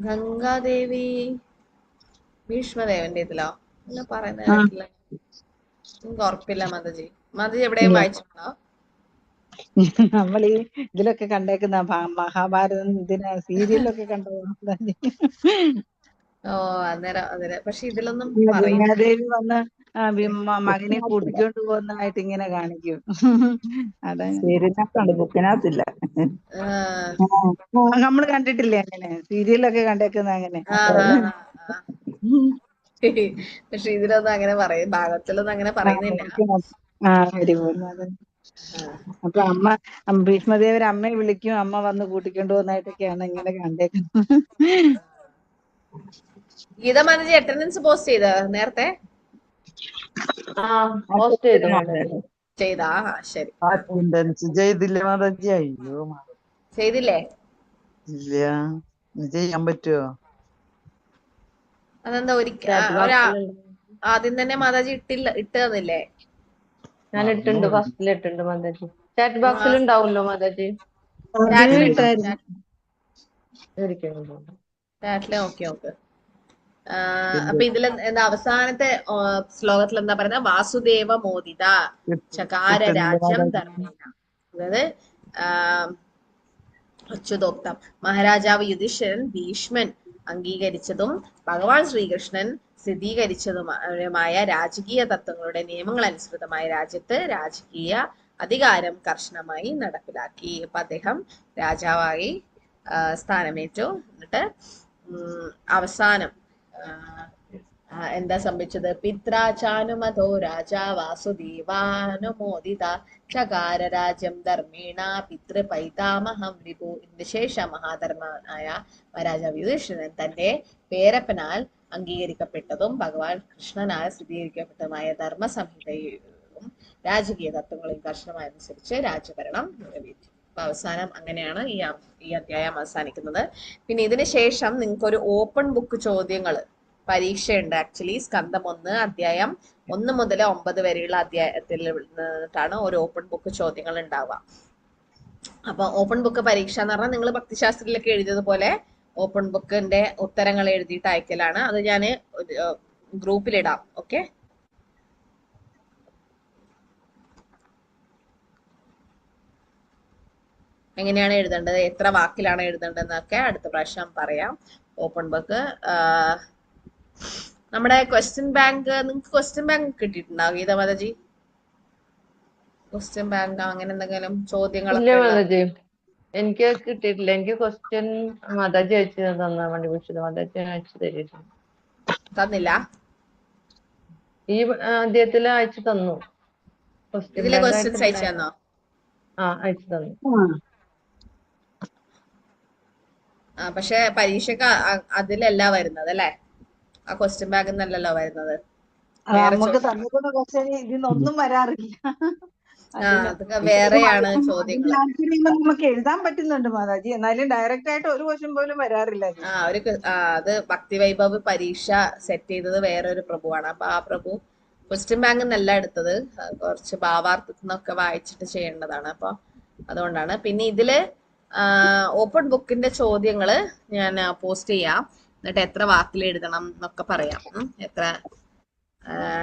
ഗംഗാദേവി ഭീഷ്മദേവന്റെ ഇതിലോ എന്ന് പറയുന്നത് കേട്ടില്ല. എനിക്ക് ഉറപ്പില്ല മാതാജി. മാതാജി എവിടെയും വായിച്ചിട്ടുണ്ടോ?
നമ്മൾ ഈ ഇതിലൊക്കെ കണ്ടേക്കുന്ന മഹാഭാരതം സീരിയലൊക്കെ കണ്ടോ മാതാജി?
ഓ അന്നേരം പക്ഷെ ഇതിലൊന്നും
ഗംഗാദേവി വന്ന് മകനെ കൂട്ടിക്കൊണ്ട് പോകുന്നതായിട്ട് ഇങ്ങനെ കാണിക്കും.
സീരിയലിനകത്തുണ്ട്, ബുക്കിനകത്തില്ല.
നമ്മള് കണ്ടിട്ടില്ലേ അങ്ങനെ സീരിയലൊക്കെ കണ്ടേക്കുന്ന അങ്ങനെ?
പക്ഷെ ഇതിലൊന്നും അങ്ങനെ ഭാഗത്തിലൊന്നും അങ്ങനെ പറയുന്നില്ല.
അപ്പൊ ഭീഷ്മദേവർ അമ്മയെ വിളിക്കും, അമ്മ വന്ന് കൂട്ടിക്കൊണ്ട് പോകുന്നതായിട്ടൊക്കെയാണ് ഇങ്ങനെ കണ്ടേക്കുന്നത്.
ഗീത മാതാജി അറ്റൻഡൻസ് പോസ്റ്റ് ചെയ്ത നേരത്തെ ചെയ്താ? ശരി.
അറ്റൻഡൻസ് ചെയ്തില്ല മാതാജി. അയ്യോ
ചെയ്തില്ലേ?
ഇല്ല. ചെയ്യാൻ പറ്റുമോ?
അതെന്താ ആദ്യം തന്നെ മാതാജി ഇട്ട് തന്നില്ലേ?
ഞാൻ ഇട്ടുണ്ട്, ഫസ്റ്റിൽ ഇട്ടുണ്ട് മാതാജി. ചാറ്റ് ബോക്സിൽ ഉണ്ടാവുമല്ലോ മാതാജി.
ചാറ്റില് നോക്ക്. അപ്പൊ ഇതില് എന്താ അവസാനത്തെ ശ്ലോകത്തിൽ എന്താ പറയുന്നത്? വാസുദേവ മോദിത ചകാര രാജ്യം ധർമ്മേന. അതായത് അച്യുതോക്തം മഹാരാജാവ് യുധിഷ്ഠിരൻ ഭീഷ്മൻ അംഗീകരിച്ചതും ഭഗവാൻ ശ്രീകൃഷ്ണൻ സ്ഥിരീകരിച്ചതുമായ രാജകീയ തത്വങ്ങളുടെ നിയമങ്ങൾ അനുസൃതമായ രാജ്യത്ത് രാജകീയ അധികാരം കർശനമായി നടപ്പിലാക്കി. അപ്പൊ അദ്ദേഹം രാജാവായി സ്ഥാനമേറ്റു. എന്നിട്ട് അവസാനം എന്താ സംഭവിച്ചത്? പിത്രാചാനുമതോ രാജാ വാസുദേവാനുമോദിത ചകാര രാജ്യം ധർമ്മേണ പിതൃപൈതാമഹം വിഭു. ഇതിന് ശേഷം മഹാധർമ്മനായ മഹാരാജാവ് യുധിഷ്ഠിരൻ തന്റെ പേരപ്പനാൽ അംഗീകരിക്കപ്പെട്ടതും ഭഗവാൻ കൃഷ്ണനാൽ സ്ഥിരീകരിക്കപ്പെട്ടതുമായ ധർമ്മസംഹിതയും രാജകീയ തത്വങ്ങളെയും കർശനമായി അനുസരിച്ച് രാജ്യഭരണം നിറവേറ്റി. അപ്പൊ അവസാനം അങ്ങനെയാണ് ഈ അധ്യായം അവസാനിക്കുന്നത്. പിന്നെ ഇതിന് ശേഷം നിങ്ങൾക്ക് ഒരു ഓപ്പൺ ബുക്ക് ചോദ്യങ്ങൾ പരീക്ഷയുണ്ട്. ആക്ച്വലി സ്കന്ധം 1 അധ്യായം 1 മുതൽ 9 വരെയുള്ള അധ്യായത്തിൽ നിന്നിട്ടാണ് ഒരു ഓപ്പൺ ബുക്ക് ചോദ്യങ്ങൾ ഉണ്ടാവുക. അപ്പൊ ഓപ്പൺ ബുക്ക് പരീക്ഷ എന്ന് പറഞ്ഞാൽ നിങ്ങൾ ഭക്തിശാസ്ത്രത്തിലൊക്കെ എഴുതിയതുപോലെ ഓപ്പൺ ബുക്കിന്റെ ഉത്തരങ്ങൾ എഴുതിയിട്ട് അയക്കലാണ്. അത് ഞാൻ ഗ്രൂപ്പിലിടാം. ഓക്കെ. എങ്ങനെയാണ് എഴുതേണ്ടത്, എത്ര വാക്കിലാണ് എഴുതേണ്ടതെന്നൊക്കെ അടുത്ത പ്രാവശ്യം പറയാം. ഓപ്പൺ ബുക്ക് നമ്മുടെ ക്വസ്റ്റ്യൻ ബാങ്ക്, നിങ്ങൾക്ക് ക്വസ്റ്റ്യൻ ബാങ്ക് കിട്ടിയിട്ടുണ്ടാവും ഗീത മാതാജി? ക്വസ്റ്റ്യൻ ബാങ്ക് അങ്ങനെ എന്തെങ്കിലും ചോദ്യങ്ങളൊക്കെ?
എനിക്ക് കിട്ടിയിട്ടില്ല. എനിക്ക് ക്വസ്റ്റ്യൻ മാതാജി അയച്ചു തന്നാ വേണ്ടി വിളിച്ചത്. മാതാജി അയച്ചു തരുന്നു.
തന്നില്ല?
ഈ അധ്യായത്തിൽ അയച്ചു തന്നു.
ഇതിലെ ക്വസ്റ്റ്യൻസ് അയച്ചു തന്നോ?
അയച്ചു തന്നു.
പക്ഷെ പരീക്ഷക്ക് അതിലല്ല വരുന്നത് അല്ലെ? ആ ക്വസ്റ്റ്യൻ ബാങ്കിൽ നിന്നല്ലല്ലോ വരുന്നത്.
നമുക്ക് തന്നിട്ടുള്ള ക്വസ്റ്റ്യൻ ഇതിനൊന്നും വരാറില്ല.
അതൊക്കെ വേറെയാണ് ചോദ്യങ്ങൾ.
നമുക്ക് എഴുതാൻ പറ്റുന്നുണ്ട് മാതാജി, എന്നാലും ഡയറക്റ്റ് ആയിട്ട് ഒരു ക്വസ്റ്റ്യൻ പോലും വരാറില്ല.
അത് ഭക്തി വൈഭവ് പരീക്ഷ സെറ്റ് ചെയ്തത് വേറൊരു പ്രഭുവാണ്. അപ്പൊ ആ പ്രഭു ക്വസ്റ്റ്യൻ ബാങ്ക് എന്നല്ല എടുത്തത്, കുറച്ച് ഭാവാർത്ഥത്തിനൊക്കെ വായിച്ചിട്ട് ചെയ്യേണ്ടതാണ്. അപ്പൊ അതുകൊണ്ടാണ്. പിന്നെ ഇതില് ഓപ്പൺ ബുക്കിന്റെ ചോദ്യങ്ങള് ഞാൻ പോസ്റ്റ് ചെയ്യാം. എന്നിട്ട് എത്ര വാക്കിൽ എഴുതണം എന്നൊക്കെ പറയാം. എത്ര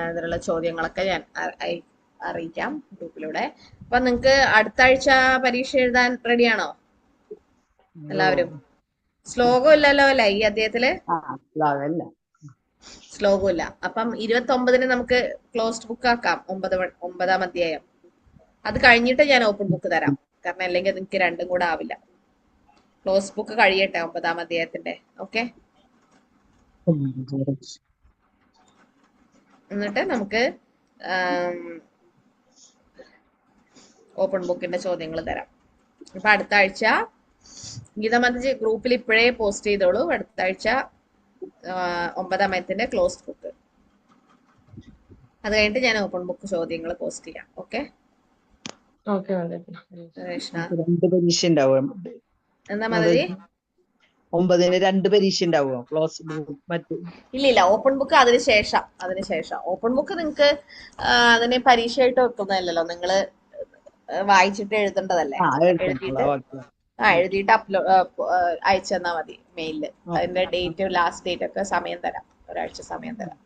ഇതിലുള്ള ചോദ്യങ്ങളൊക്കെ ഞാൻ അറിയിക്കാം ഗ്രൂപ്പിലൂടെ. അപ്പൊ നിങ്ങക്ക് അടുത്ത ആഴ്ച പരീക്ഷ എഴുതാൻ റെഡിയാണോ എല്ലാവരും? ശ്ലോകം ഇല്ലല്ലോ അല്ലെ ഈ അധ്യായത്തില്? ശ്ലോകം ഇല്ല. അപ്പം 29-ന് നമുക്ക് ക്ലോസ്ഡ് ബുക്ക് ആക്കാം. 9-ാം അധ്യായം. അത് കഴിഞ്ഞിട്ട് ഞാൻ ഓപ്പൺ ബുക്ക് തരാം. കാരണം അല്ലെങ്കിൽ നിങ്ങൾക്ക് രണ്ടും കൂടെ ആവില്ല. ക്ലോസ് ബുക്ക് കഴിയട്ടെ 9-ാം അധ്യായത്തിന്റെ. ഓക്കെ, എന്നിട്ട് നമുക്ക് ഓപ്പൺ ബുക്കിന്റെ ചോദ്യങ്ങൾ തരാം. അപ്പൊ അടുത്ത ആഴ്ച ഗീതമന്ത്രി ഗ്രൂപ്പിൽ ഇപ്പോഴേ പോസ്റ്റ് ചെയ്തോളൂ. അടുത്ത ആഴ്ച 9-ാം അധ്യായത്തിന്റെ ക്ലോസ് ബുക്ക്, അത് കഴിഞ്ഞിട്ട് ഞാൻ ഓപ്പൺ ബുക്ക് ചോദ്യങ്ങൾ പോസ്റ്റ് ചെയ്യാം. Okay
okay Mataji.
കൃഷ്ണ,
2 പരീക്ഷ ഉണ്ടാവും
എന്താ മതി?
9-ന് 2 പരീക്ഷ ഉണ്ടാവുമോ? ക്ലോസ് മറ്റു
ഇല്ല, ഓപ്പൺ ബുക്ക് അതിനുശേഷം. ഓപ്പൺ ബുക്ക് നിങ്ങൾക്ക് അതിനെ പരീക്ഷയായിട്ട് വെക്കുന്നതല്ലോ, നിങ്ങള് വായിച്ചിട്ട് എഴുതേണ്ടതല്ലേ. എഴുതിയിട്ട് അയച്ചു തന്നാ മതി മെയിലില്. അതിന്റെ ഡേറ്റ്, ലാസ്റ്റ് ഡേറ്റ് ഒക്കെ സമയം തരാം, ഒരാഴ്ച സമയം തരാം.